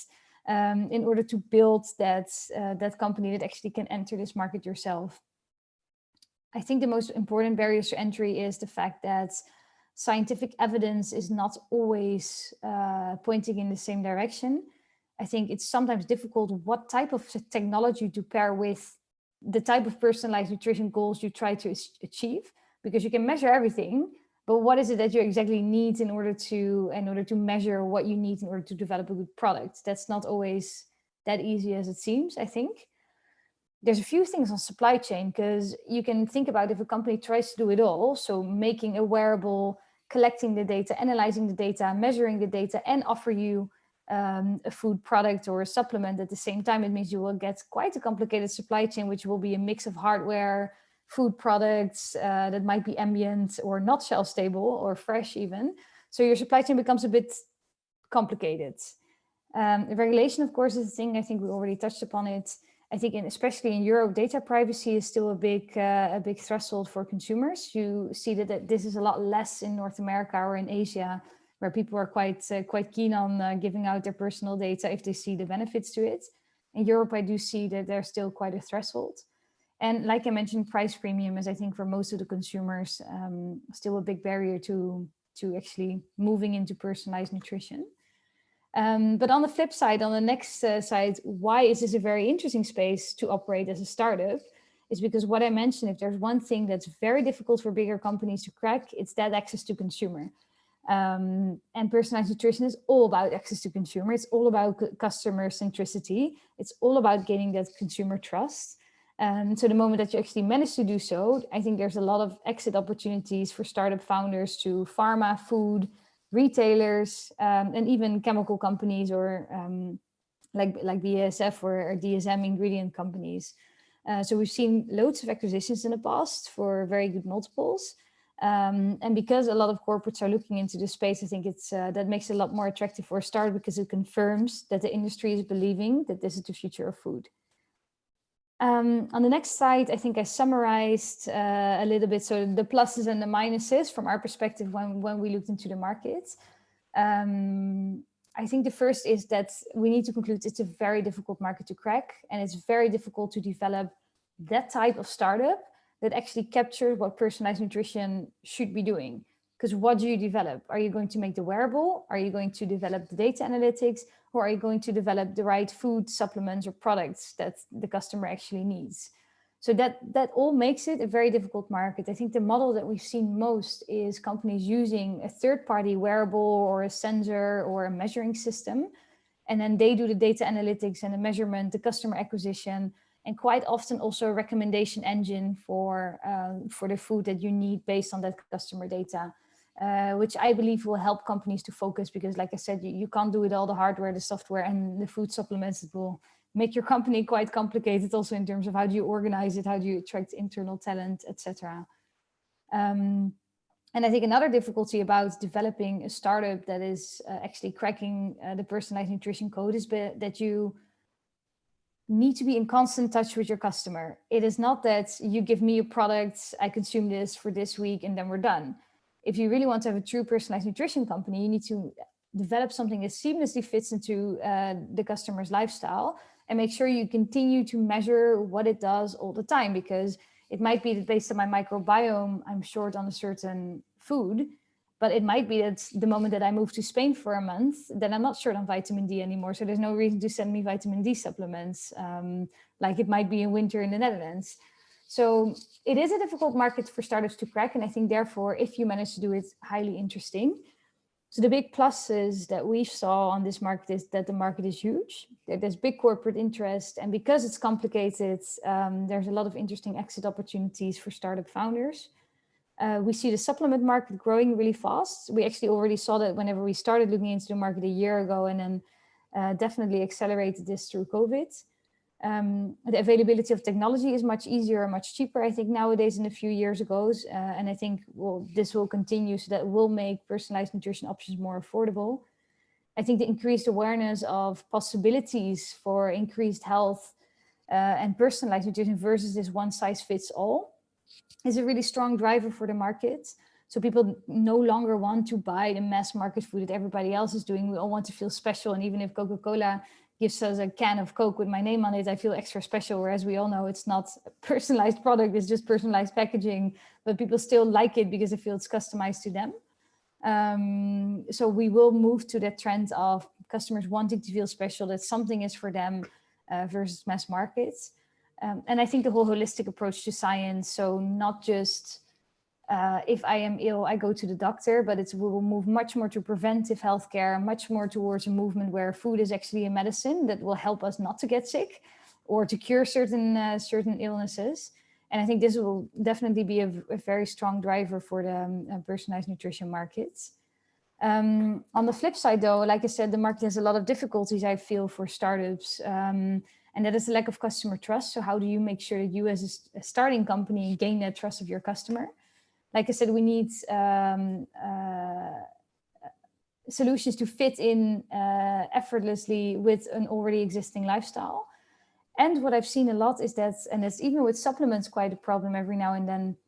in order to build that company that actually can enter this market yourself. I think the most important barriers to entry is the fact that scientific evidence is not always pointing in the same direction. I think it's sometimes difficult what type of technology to pair with the type of personalized nutrition goals you try to achieve, because you can measure everything, but what is it that you exactly need in order to measure what you need in order to develop a good product? That's not always that easy as it seems, I think. There's a few things on supply chain, because you can think about if a company tries to do it all, so making a wearable, collecting the data, analyzing the data, measuring the data, and offer you a food product or a supplement at the same time, it means you will get quite a complicated supply chain, which will be a mix of hardware, food products that might be ambient or not shelf stable or fresh even. So your supply chain becomes a bit complicated. Regulation, of course, is a thing. I think we already touched upon it. I think especially in Europe, data privacy is still a big threshold for consumers. You see that this is a lot less in North America or in Asia, where people are quite keen on giving out their personal data if they see the benefits to it. In Europe, I do see that there's still quite a threshold. And like I mentioned, price premium is, I think, for most of the consumers, still a big barrier to actually moving into personalized nutrition. But on the flip side, on the next side, why is this a very interesting space to operate as a startup? Is because what I mentioned, if there's one thing that's very difficult for bigger companies to crack, it's that access to consumer. And personalized nutrition is all about access to consumer. It's all about customer centricity. It's all about gaining that consumer trust. So the moment that you actually manage to do so, I think there's a lot of exit opportunities for startup founders to pharma, food, retailers, and even chemical companies or like BASF or DSM ingredient companies. So we've seen loads of acquisitions in the past for very good multiples. And because a lot of corporates are looking into this space, I think that makes it a lot more attractive for a startup, because it confirms that the industry is believing that this is the future of food. On the next slide, I think I summarized a little bit, so the pluses and the minuses from our perspective when we looked into the market. I think the first is that we need to conclude it's a very difficult market to crack, and it's very difficult to develop that type of startup that actually captures what personalized nutrition should be doing. Because what do you develop? Are you going to make the wearable? Are you going to develop the data analytics? Or are you going to develop the right food, supplements, or products that the customer actually needs? So that all makes it a very difficult market. I think the model that we've seen most is companies using a third-party wearable or a sensor or a measuring system. And then they do the data analytics and the measurement, the customer acquisition, and quite often also a recommendation engine for the food that you need based on that customer data. Which I believe will help companies to focus, because like I said, you can't do it all, the hardware, the software, and the food supplements. It will make your company quite complicated also in terms of how do you organize it, how do you attract internal talent, etc. And I think another difficulty about developing a startup that is actually cracking the personalized nutrition code is that you need to be in constant touch with your customer. It is not that you give me a product, I consume this for this week, and then we're done. If you really want to have a true personalized nutrition company, you need to develop something that seamlessly fits into the customer's lifestyle, and make sure you continue to measure what it does all the time, because it might be that based on my microbiome, I'm short on a certain food, but it might be that the moment that I move to Spain for a month, then I'm not short on vitamin D anymore. So there's no reason to send me vitamin D supplements, like it might be in winter in the Netherlands. So it is a difficult market for startups to crack. And I think therefore, if you manage to do it, highly interesting. So the big pluses that we saw on this market is that the market is huge. There's big corporate interest. And because it's complicated, there's a lot of interesting exit opportunities for startup founders. We see the supplement market growing really fast. We actually already saw that whenever we started looking into the market a year ago, and then definitely accelerated this through COVID. The availability of technology is much easier and much cheaper, I think, nowadays than a few years ago. And I think this will continue, so that will make personalized nutrition options more affordable. I think the increased awareness of possibilities for increased health and personalized nutrition versus this one size fits all is a really strong driver for the market. So people no longer want to buy the mass market food that everybody else is doing. We all want to feel special. And even if Coca-Cola gives us a can of Coke with my name on it, I feel extra special. Whereas we all know it's not a personalized product, it's just personalized packaging, but people still like it because they feel it's customized to them. So we will move to that trend of customers wanting to feel special, that something is for them versus mass markets. And I think the whole holistic approach to science, so not just if I am ill, I go to the doctor, but we will move much more to preventive healthcare, much more towards a movement where food is actually a medicine that will help us not to get sick or to cure certain illnesses. And I think this will definitely be a very strong driver for the personalized nutrition markets. On the flip side, though, like I said, the market has a lot of difficulties, I feel, for startups. And that is the lack of customer trust. So how do you make sure that you as a starting company gain that trust of your customer? Like I said, we need solutions to fit in effortlessly with an already existing lifestyle. And what I've seen a lot is that, and it's even with supplements quite a problem every now and then,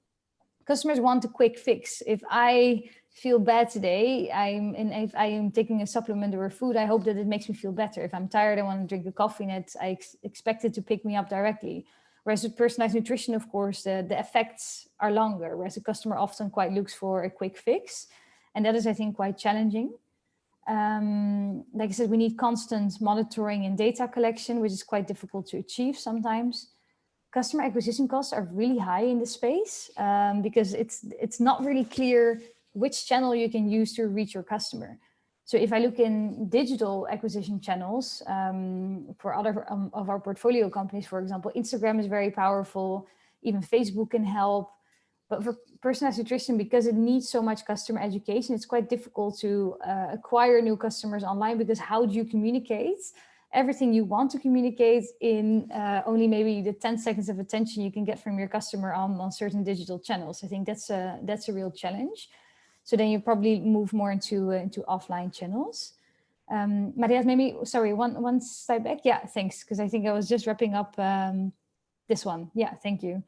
customers want a quick fix. If I feel bad today, if I am taking a supplement or a food, I hope that it makes me feel better. If I'm tired, I want to drink a coffee, and I expect it to pick me up directly. Whereas with personalized nutrition, of course, the effects are longer, whereas the customer often quite looks for a quick fix. And that is, I think, quite challenging. Like I said, we need constant monitoring and data collection, which is quite difficult to achieve sometimes. Customer acquisition costs are really high in this space because it's not really clear which channel you can use to reach your customer. So if I look in digital acquisition channels for other of our portfolio companies, for example, Instagram is very powerful, even Facebook can help. But for personalized nutrition, because it needs so much customer education, it's quite difficult to acquire new customers online, because how do you communicate everything you want to communicate in only maybe the 10 seconds of attention you can get from your customer on certain digital channels? I think that's a real challenge. So then you probably move more into offline channels. Mariette, maybe, sorry, one slide back. Yeah, thanks, because I think I was just wrapping up this one. Yeah, thank you.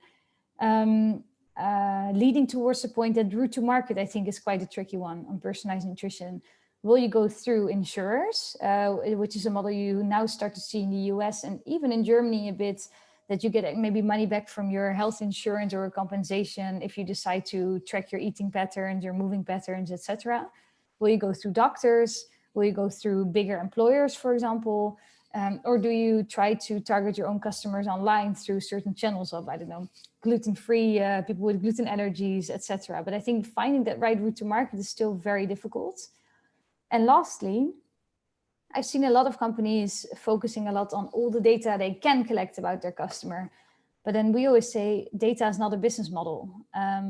Leading towards the point that route to market, I think, is quite a tricky one on personalized nutrition. Will you go through insurers, which is a model you now start to see in the US and even in Germany a bit, that you get maybe money back from your health insurance or a compensation if you decide to track your eating patterns, your moving patterns, etc. Will you go through doctors? Will you go through bigger employers, for example? Or do you try to target your own customers online through certain channels of, I don't know, gluten-free, people with gluten allergies, etc. But I think finding that right route to market is still very difficult. And lastly, I've seen a lot of companies focusing a lot on all the data they can collect about their customer. But then we always say data is not a business model.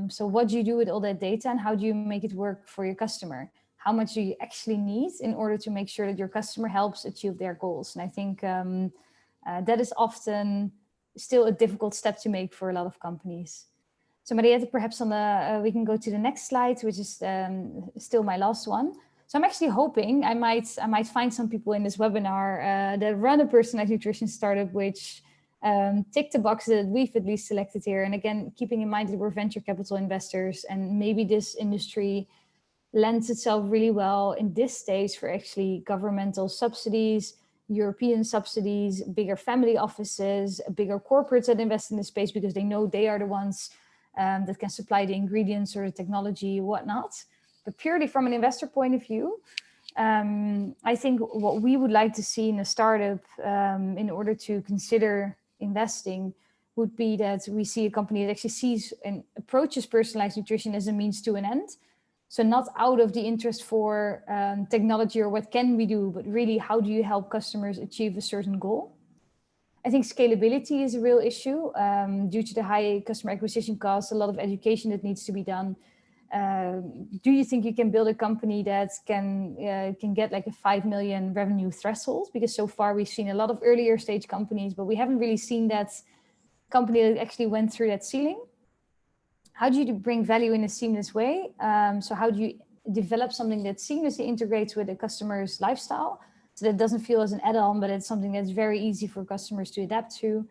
So what do you do with all that data, and how do you make it work for your customer? How much do you actually need in order to make sure that your customer helps achieve their goals? And I think that is often still a difficult step to make for a lot of companies. So Mariette, perhaps we can go to the next slide, which is still my last one. So I'm actually hoping I might find some people in this webinar that run a personalized nutrition startup, which tick the boxes that we've at least selected here. And again, keeping in mind that we're venture capital investors, and maybe this industry lends itself really well in this stage for actually governmental subsidies, European subsidies, bigger family offices, bigger corporates that invest in this space because they know they are the ones that can supply the ingredients or the technology, whatnot. But purely from an investor point of view, I think what we would like to see in a startup in order to consider investing would be that we see a company that actually sees and approaches personalized nutrition as a means to an end. So not out of the interest for technology or what can we do, but really how do you help customers achieve a certain goal? I think scalability is a real issue due to the high customer acquisition costs, a lot of education that needs to be done. Do you think you can build a company that can get like a 5 million revenue threshold? Because so far we've seen a lot of earlier stage companies, but we haven't really seen that company that actually went through that ceiling. How do you bring value in a seamless way? So how do you develop something that seamlessly integrates with a customer's lifestyle so that it doesn't feel as an add-on, but it's something that's very easy for customers to adapt to?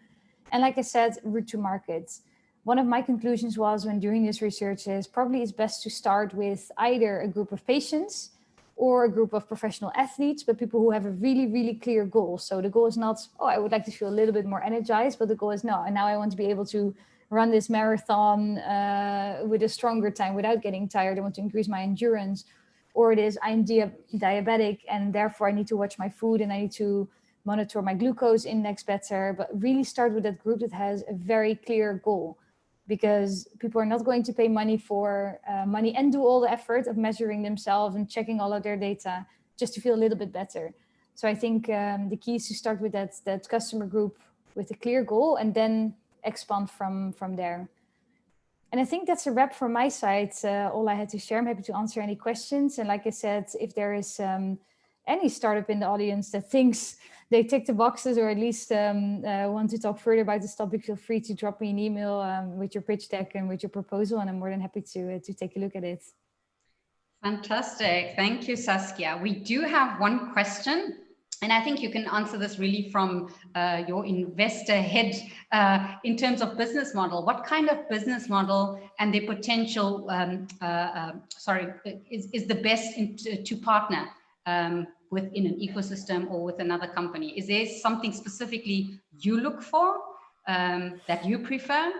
And like I said, route to market. One of my conclusions was when doing this research is probably it's best to start with either a group of patients or a group of professional athletes, but people who have a really, really clear goal. So the goal is not, oh, I would like to feel a little bit more energized, but the goal is no, and now I want to be able to run this marathon with a stronger time without getting tired. I want to increase my endurance. Or it is, I'm diabetic and therefore I need to watch my food and I need to monitor my glucose index better, but really start with that group that has a very clear goal. Because people are not going to pay money for money and do all the effort of measuring themselves and checking all of their data just to feel a little bit better. So I think the key is to start with that customer group with a clear goal and then expand from there. And I think that's a wrap from my side. All I had to share. I'm happy to answer any questions. And like I said, if there is any startup in the audience that thinks they tick the boxes or at least want to talk further about this topic, feel free to drop me an email with your pitch deck and with your proposal, and I'm more than happy to take a look at it. Fantastic. Thank you, Saskia. We do have one question, and I think you can answer this really from your investor head in terms of business model. What kind of business model and the potential, is the best to partner within an ecosystem or with another company? Is there something specifically you look for that you prefer?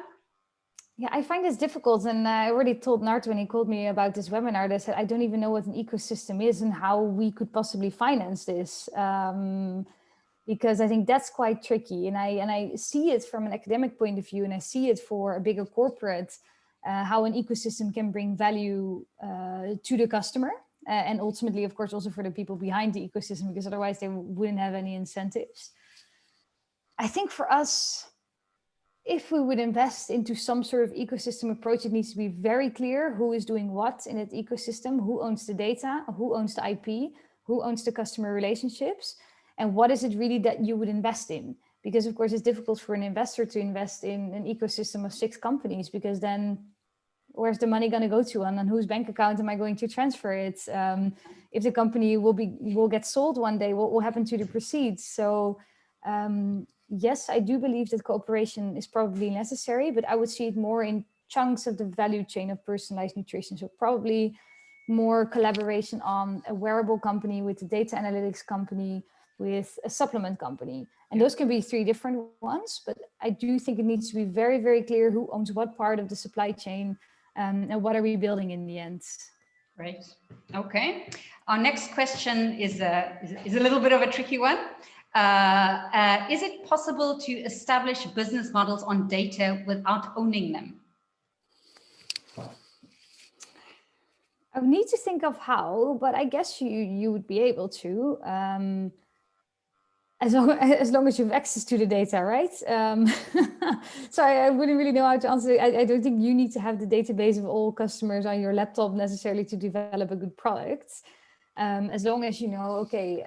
Yeah, I find this difficult. And I already told Nard when he called me about this webinar, that I said, I don't even know what an ecosystem is and how we could possibly finance this. Because I think that's quite tricky. And I see it from an academic point of view, and I see it for a bigger corporate, how an ecosystem can bring value to the customer. And ultimately, of course, also for the people behind the ecosystem, because otherwise they wouldn't have any incentives. I think for us, if we would invest into some sort of ecosystem approach, it needs to be very clear who is doing what in that ecosystem, who owns the data, who owns the IP, who owns the customer relationships, and what is it really that you would invest in? Because of course, it's difficult for an investor to invest in an ecosystem of 6 companies, because then where's the money going to go to, and on whose bank account am I going to transfer it? If the company will get sold one day, what will happen to the proceeds? So yes, I do believe that cooperation is probably necessary, but I would see it more in chunks of the value chain of personalized nutrition. So probably more collaboration on a wearable company with a data analytics company, with a supplement company. And those can be 3 different ones, but I do think it needs to be very, very clear who owns what part of the supply chain and what are we building in the end. Great. Okay. Our next question is a little bit of a tricky one. Is it possible to establish business models on data without owning them? I would need to think of how, but I guess you would be able to, as long as you have access to the data, right? So I wouldn't really know how to answer. I don't think you need to have the database of all customers on your laptop necessarily to develop a good product. As long as you know, okay,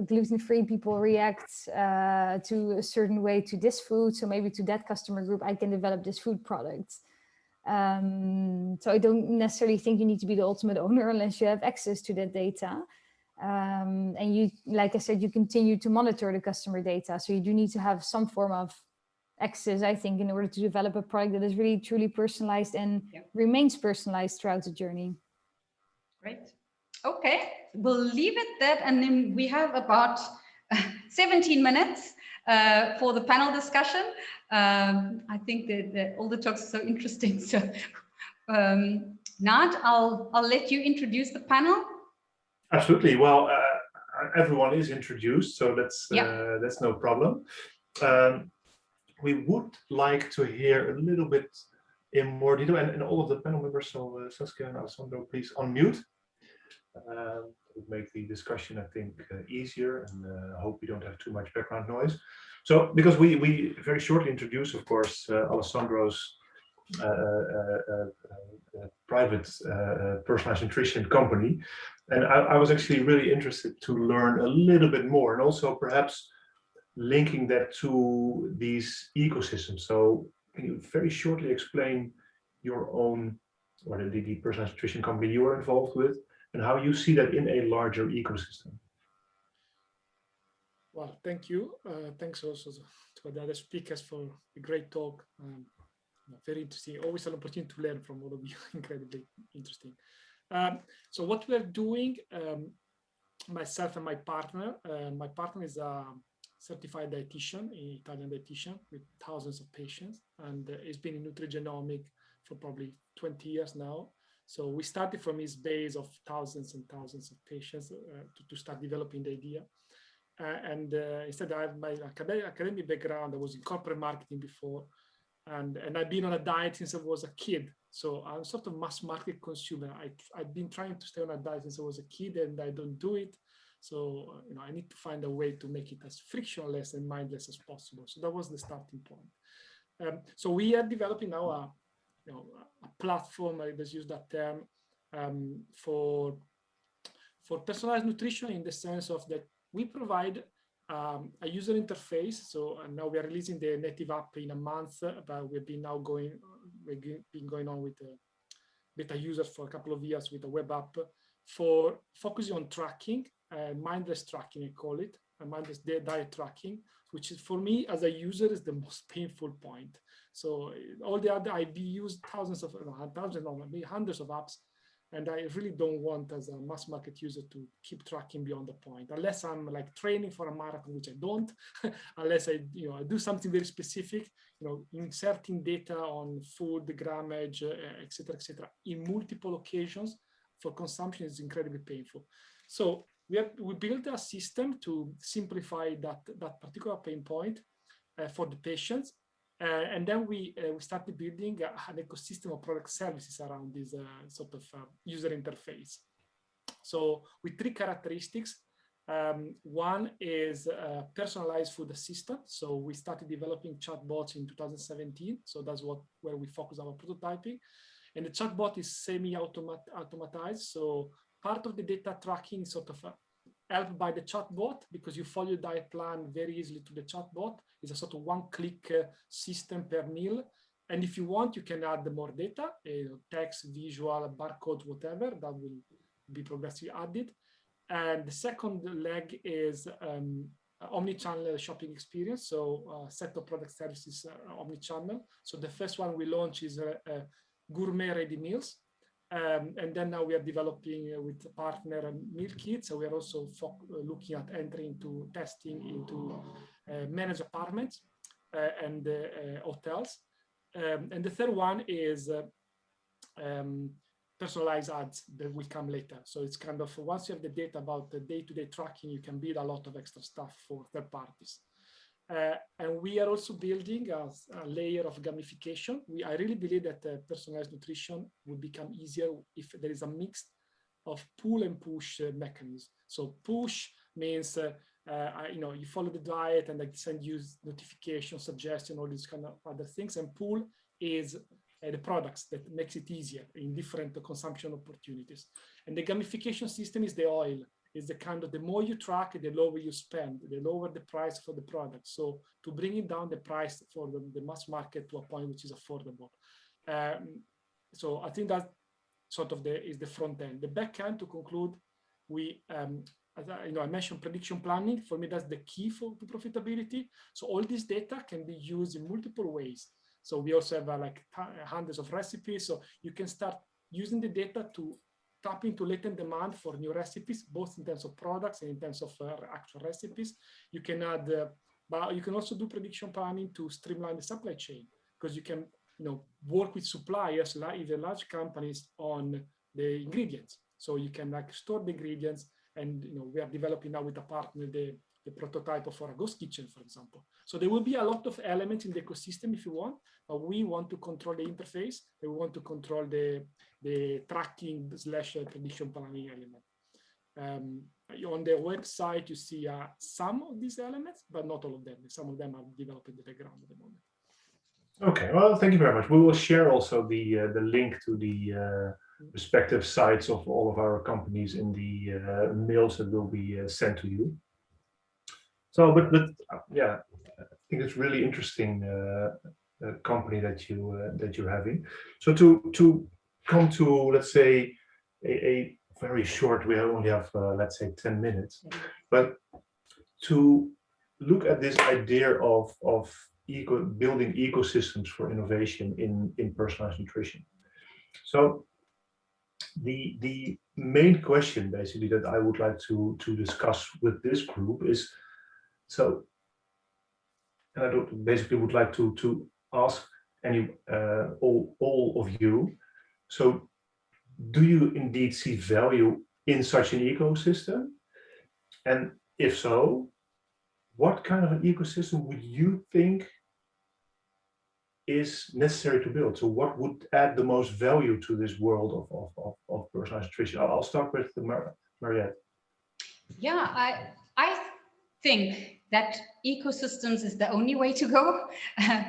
gluten-free people react to a certain way to this food, so maybe to that customer group, I can develop this food product. So I don't necessarily think you need to be the ultimate owner unless you have access to that data. And you, like I said, you continue to monitor the customer data. So you do need to have some form of access, I think, in order to develop a product that is really truly personalized and remains personalized throughout the journey. Great. Okay, we'll leave it that, and then we have about 17 minutes for the panel discussion. I think that all the talks are so interesting. So, Nard, I'll let you introduce the panel. Absolutely. Well, everyone is introduced, so that's no problem. We would like to hear a little bit in more detail, and all of the panel members, so Saskia and Alessandro, please unmute. It would make the discussion, I think, easier, and I hope we don't have too much background noise. So, because we very shortly introduced, of course, Alessandro's private personalized nutrition company, and I was actually really interested to learn a little bit more, and also perhaps linking that to these ecosystems. So, can you very shortly explain your own, or the personalized nutrition company you are involved with, and how you see that in a larger ecosystem? Well, thank you. Thanks also to the other speakers for a great talk. Very interesting. Always an opportunity to learn from all of you. Incredibly interesting. So what we're doing, myself and my partner is a certified dietitian, an Italian dietitian with thousands of patients, and he's been in nutrigenomics for probably 20 years now. So we started from his base of thousands and thousands of patients to start developing the idea. Instead, I have my academic background. I was in corporate marketing before, and I've been on a diet since I was a kid. So I'm sort of mass market consumer. I've been trying to stay on a diet since I was a kid, and I don't do it. So I need to find a way to make it as frictionless and mindless as possible. So that was the starting point. So we are developing now a platform, I just use that term, for personalized nutrition, in the sense of that we provide a user interface. So now we are releasing the native app in a month, but we've been going on with beta users for a couple of years with a web app for focusing on tracking, mindless tracking, I call it, mindless diet tracking, which is, for me as a user, is the most painful point. So all the other, I've used hundreds of apps, and I really don't want, as a mass market user, to keep tracking beyond the point, unless I'm like training for a marathon, which I don't, unless I do something very specific, inserting data on food, grammage, etc., in multiple occasions for consumption is incredibly painful. So we built a system to simplify that particular pain point for the patients. And then we started building an ecosystem of product services around this sort of user interface. So with three characteristics. One is personalized food assistant. So we started developing chatbots in 2017. So that's where we focus our prototyping. And the chatbot is semi-automatized. So part of the data tracking is sort of helped by the chatbot, because you follow your diet plan very easily to the chatbot. It's a sort of one-click system per meal. And if you want, you can add more data, text, visual, barcode, whatever, that will be progressively added. And the second leg is omni-channel shopping experience. So set of product services, omni-channel. So the first one we launch is gourmet ready meals. And then now we are developing with a partner meal kits. So we are also looking at entering into testing into managed apartments and hotels. And the third one is personalized ads that will come later. So it's kind of, once you have the data about the day-to-day tracking, you can build a lot of extra stuff for third parties. And we are also building a layer of gamification. I really believe that personalized nutrition will become easier if there is a mix of pull and push mechanisms. So push means you follow the diet and I send you notification, suggestion, all these kind of other things. And pull is the products that makes it easier in different consumption opportunities. And the gamification system is the oil. Is the kind of, the more you track, the lower you spend, the lower the price for the product. So to bring it down the price for the mass market to a point which is affordable. so I think that sort of is the front end. The back end, to conclude, we as I mentioned prediction planning. For me, that's the key to profitability. So all this data can be used in multiple ways. So we also have like hundreds of recipes. So you can start using the data to tap into latent demand for new recipes, both in terms of products and in terms of actual recipes. You can add, but you can also do prediction planning to streamline the supply chain, because you can work with suppliers, like even large companies, on the ingredients. So you can like store the ingredients, and we are developing now with a partner the prototype for a ghost kitchen, for example. So there will be a lot of elements in the ecosystem if you want, but we want to control the interface, and we want to control the tracking / prediction planning element. On the website, you see some of these elements, but not all of them. Some of them are developed in the background at the moment. Okay, well, thank you very much. We will share also the link to the respective sites of all of our companies in the mails that will be sent to you. So, but yeah, I think it's really interesting company that you're having. So to come to, let's say, a very short, we only have let's say 10 minutes, but to look at this idea of building ecosystems for innovation in personalized nutrition. So the main question basically that I would like to discuss with this group is, so, and I basically would like to ask all of you, so do you indeed see value in such an ecosystem? And if so, what kind of an ecosystem would you think is necessary to build? So what would add the most value to this world of personalized nutrition? I'll start with Mariette. Yeah, I think that ecosystems is the only way to go,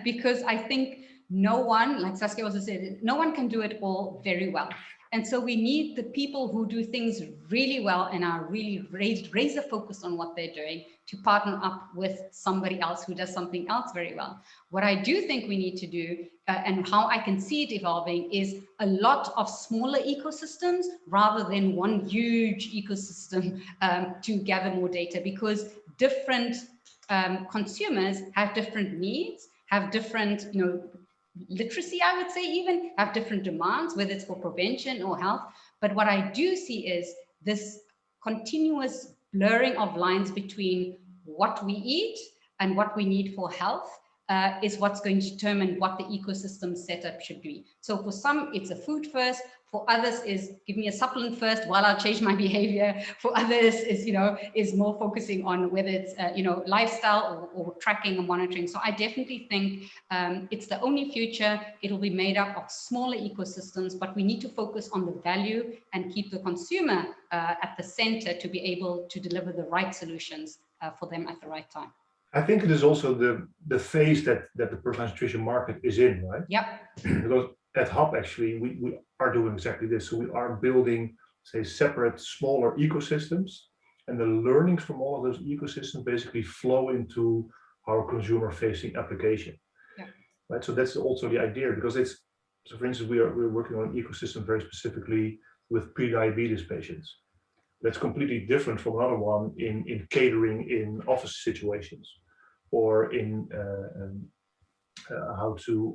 because I think no one, like Saskia also said, no one can do it all very well. And so we need the people who do things really well and are really razor focused on what they're doing to partner up with somebody else who does something else very well. What I do think we need to do, and how I can see it evolving, is a lot of smaller ecosystems rather than one huge ecosystem to gather more data, because different consumers have different needs, have different, literacy, I would say, even have different demands, whether it's for prevention or health. But what I do see is this continuous blurring of lines between what we eat and what we need for health is what's going to determine what the ecosystem setup should be. So for some, it's a food first. For others is give me a supplement first while I'll change my behavior. For others is, is more focusing on whether it's, lifestyle or tracking and monitoring. So I definitely think it's the only future. It'll be made up of smaller ecosystems, but we need to focus on the value and keep the consumer at the center to be able to deliver the right solutions for them at the right time. I think it is also the phase that the personalized nutrition market is in, right? Yep. Because at Hub, actually, we are doing exactly this. So we are building, say, separate, smaller ecosystems, and the learnings from all of those ecosystems basically flow into our consumer-facing application. Yeah. Right. So that's also the idea, because it's, so for instance, we're working on an ecosystem very specifically with pre-diabetes patients. That's completely different from another one in catering in office situations, or in how to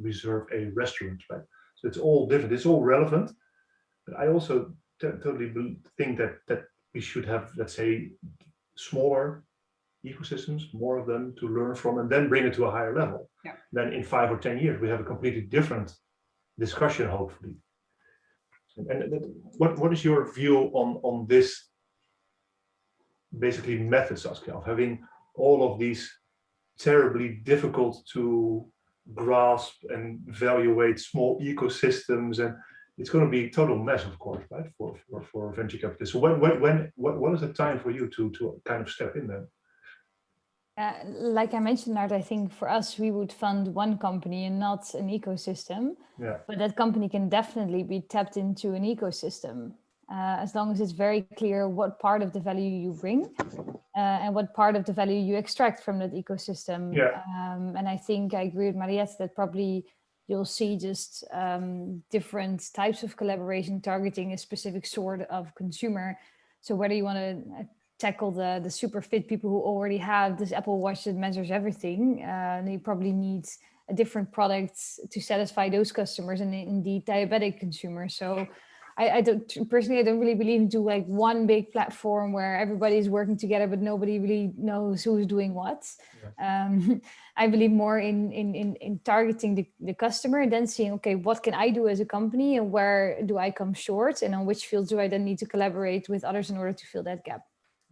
reserve a restaurant, right? So it's all different, it's all relevant. But I also totally think that we should have, let's say, smaller ecosystems, more of them to learn from, and then bring it to a higher level. Yeah. Then in 5 or 10 years, we have a completely different discussion, hopefully. And what is your view on this basically method, Saskia, of having all of these terribly difficult to grasp and evaluate small ecosystems, and it's going to be a total mess, of course, right, for venture capitalists. So what is the time for you to kind of step in there? Like I mentioned, Nard, I think for us, we would fund one company and not an ecosystem. Yeah. But that company can definitely be tapped into an ecosystem, as long as it's very clear what part of the value you bring and what part of the value you extract from that ecosystem. Yeah. And I think I agree with Mariette that probably you'll see just different types of collaboration targeting a specific sort of consumer. So whether you want to tackle the super fit people who already have this Apple Watch that measures everything, you probably need a different product to satisfy those customers and indeed diabetic consumers. So I don't really believe into like one big platform where everybody is working together, but nobody really knows who's doing what. Yeah. I believe more in targeting the customer and then seeing, okay, what can I do as a company and where do I come short and on which fields do I then need to collaborate with others in order to fill that gap.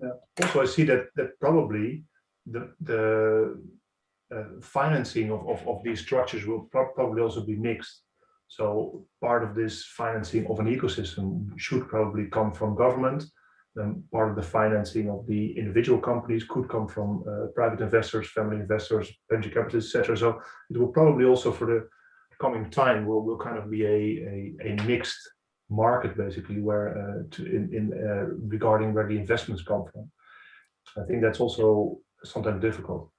Yeah. Also, I see that probably the financing of these structures will probably also be mixed. So part of this financing of an ecosystem should probably come from government. Then part of the financing of the individual companies could come from private investors, family investors, venture capitalists, etc. So it will probably also for the coming time will kind of be a mixed market basically, where regarding where the investments come from. I think that's also sometimes difficult.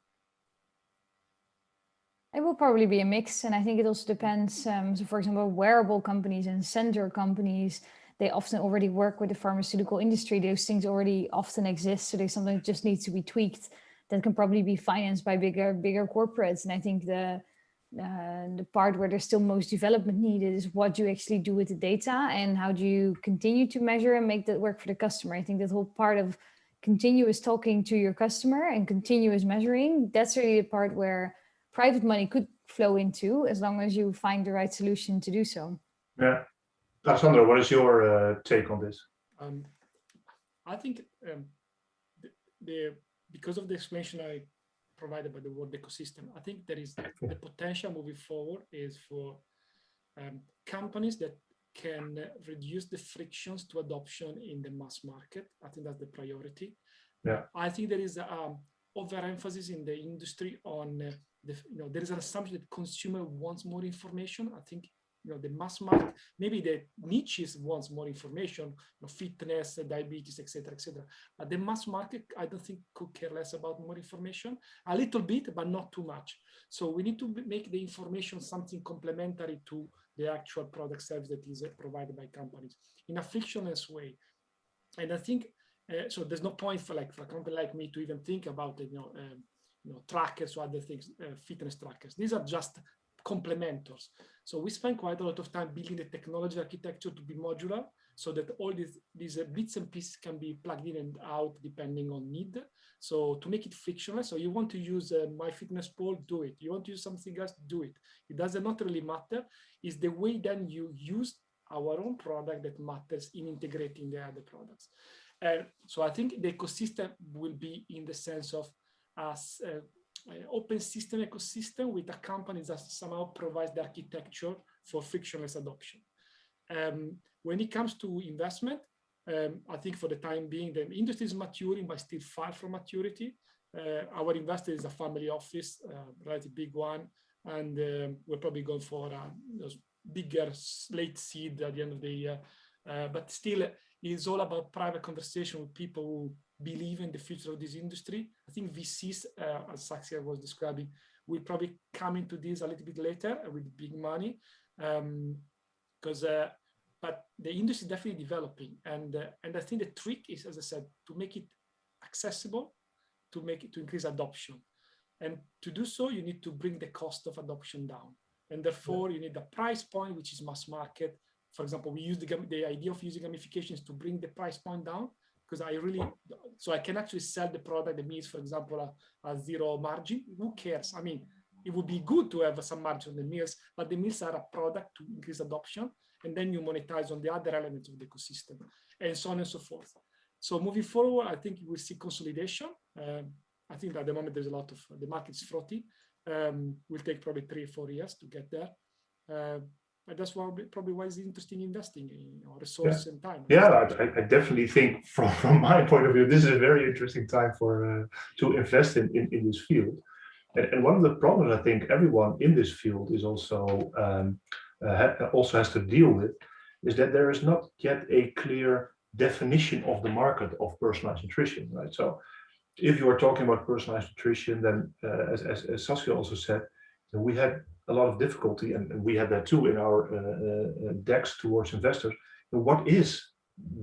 It will probably be a mix, and I think it also depends. So, for example, wearable companies and sensor companies, they often already work with the pharmaceutical industry. Those things already often exist, so they sometimes just need to be tweaked. That can probably be financed by bigger corporates. And I think the part where there's still most development needed is what do you actually do with the data and how do you continue to measure and make that work for the customer. I think that whole part of continuous talking to your customer and continuous measuring, that's really the part where private money could flow into, as long as you find the right solution to do so. Yeah. Alessandro, what is your take on this? I think because of the explanation I provided by the word ecosystem, I think there is the potential moving forward is for companies that can reduce the frictions to adoption in the mass market. I think that's the priority. Yeah. I think there is overemphasis in the industry on there is an assumption that consumer wants more information. I think the mass market, maybe the niches wants more information, fitness, diabetes, etc., etc. But the mass market, I don't think could care less about more information. A little bit, but not too much. So we need to make the information something complementary to the actual product service that is provided by companies in a frictionless way. And I think so. There's no point for a company like me to even think about trackers or other things, fitness trackers. These are just complementors. So we spend quite a lot of time building the technology architecture to be modular so that all these bits and pieces can be plugged in and out depending on need. So to make it frictionless, so you want to use MyFitnessPal, do it. You want to use something else, do it. It does not really matter. It's the way then you use our own product that matters in integrating the other products. And so I think the ecosystem will be in the sense of as open system ecosystem with a company that somehow provides the architecture for frictionless adoption. When it comes to investment, I think for the time being, the industry is maturing, but still far from maturity. Our investor is a family office, relatively big one, and we're probably going for those bigger late seed at the end of the year. But still, it's all about private conversation with people who believe in the future of this industry. I think VCs, as Saskia was describing, will probably come into this a little bit later with big money, because but the industry is definitely developing, and I think the trick is, as I said, to make it accessible, to increase adoption, and to do so, you need to bring the cost of adoption down, and therefore you need a price point which is mass market. For example, we use the idea of using gamifications to bring the price point down, because I can actually sell the product that means, for example, a zero margin. Who cares? I mean, it would be good to have some margin on the meals, but the meals are a product to increase adoption, and then you monetize on the other elements of the ecosystem, and so on and so forth. So moving forward, I think you will see consolidation. I think at the moment there's a lot of, the market is frothy. Will take probably 3 or 4 years to get there. But that's probably why it's interesting investing in resources and time. Yeah, I definitely think from my point of view, this is a very interesting time for to invest in this field. And one of the problems I think everyone in this field is also has to deal with is that there is not yet a clear definition of the market of personalized nutrition, right? So if you are talking about personalized nutrition, then as Saskia also said, we had a lot of difficulty, and we had that too in our decks towards investors. What is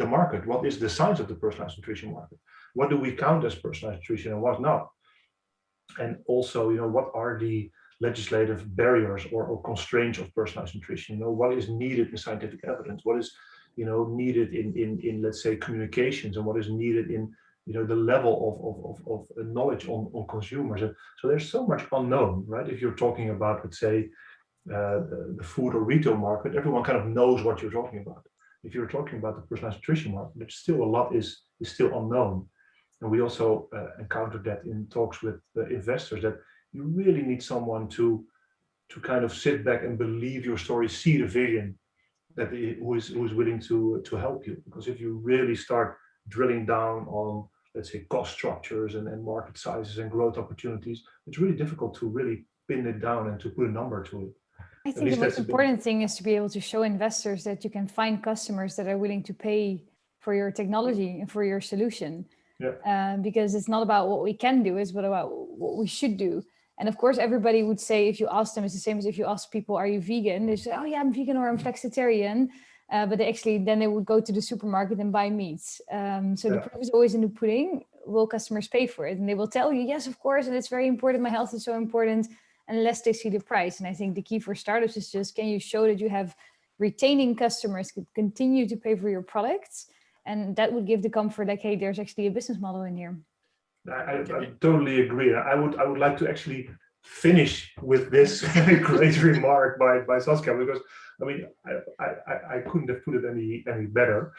the market? What is the size of the personalized nutrition market? What do we count as personalized nutrition and what not? And also, what are the legislative barriers or constraints of personalized nutrition? What is needed in scientific evidence? What is needed in let's say communications, and what is needed in the level of knowledge on consumers. And so there's so much unknown, right? If you're talking about, let's say, the food or retail market, everyone kind of knows what you're talking about. If you're talking about the personalized nutrition market, there's still a lot is still unknown. And we also encountered that in talks with investors, that you really need someone to kind of sit back and believe your story, see the vision, that who is willing to help you. Because if you really start drilling down on, let's say, cost structures and market sizes and growth opportunities, it's really difficult to really pin it down and to put a number to it. I think the most important thing is to be able to show investors that you can find customers that are willing to pay for your technology and for your solution. Yeah. Because it's not about what we can do, it's about what we should do. And of course, everybody would say, if you ask them, it's the same as if you ask people, are you vegan? They say, oh yeah, I'm vegan or I'm flexitarian. But then they would go to the supermarket and buy meats. So the proof is always in the pudding. Will customers pay for it? And they will tell you, yes, of course, and it's very important. My health is so important, unless they see the price. And I think the key for startups is just, can you show that you have retaining customers who continue to pay for your products? And that would give the comfort, like, hey, there's actually a business model in here. I totally agree. I would like to actually finish with this great remark by Saskia, because I mean, I couldn't have put it any better.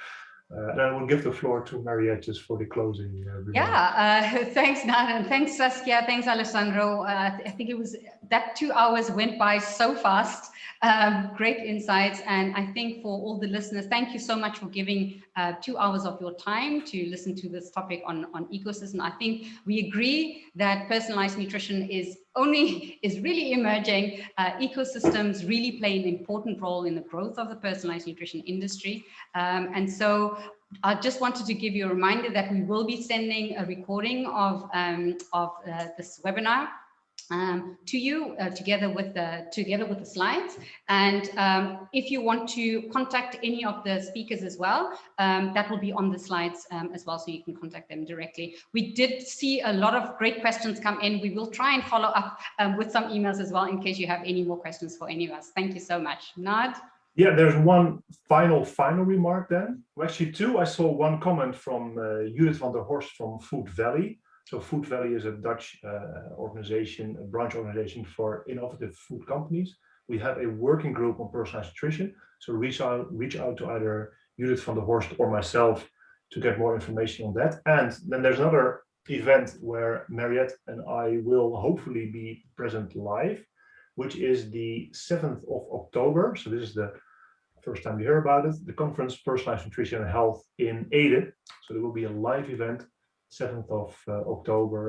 And I will give the floor to Mariette just for the closing remark. Yeah, thanks, Nard, and thanks, Saskia. Thanks, Alessandro. I think it was that 2 hours went by so fast. Great insights. And I think for all the listeners, thank you so much for giving 2 hours of your time to listen to this topic on ecosystem. I think we agree that personalized nutrition is really emerging. Ecosystems really play an important role in the growth of the personalized nutrition industry. And so I just wanted to give you a reminder that we will be sending a recording of this webinar to you together with the slides. And if you want to contact any of the speakers as well, that will be on the slides as well, so you can contact them directly. We did see a lot of great questions come in. We will try and follow up with some emails as well in case you have any more questions for any of us. Thank you so much. Nard? Yeah, there's one final remark then. Well, actually two. I saw one comment from Judith van der Horst from Food Valley. So Food Valley is a Dutch organization, a branch organization for innovative food companies. We have a working group on personalized nutrition. So reach out to either Judith van der Horst or myself to get more information on that. And then there's another event where Mariette and I will hopefully be present live, which is the 7th of October. So this is the first time you hear about it, the conference Personalized Nutrition and Health in Ede. So there will be a live event 7th of October.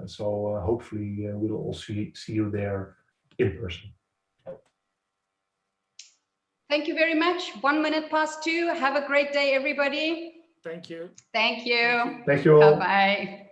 So hopefully we'll all see you there in person. Thank you very much. 1 minute past 2. Have a great day, everybody. Thank you. Thank you. Thank you all. Bye-bye.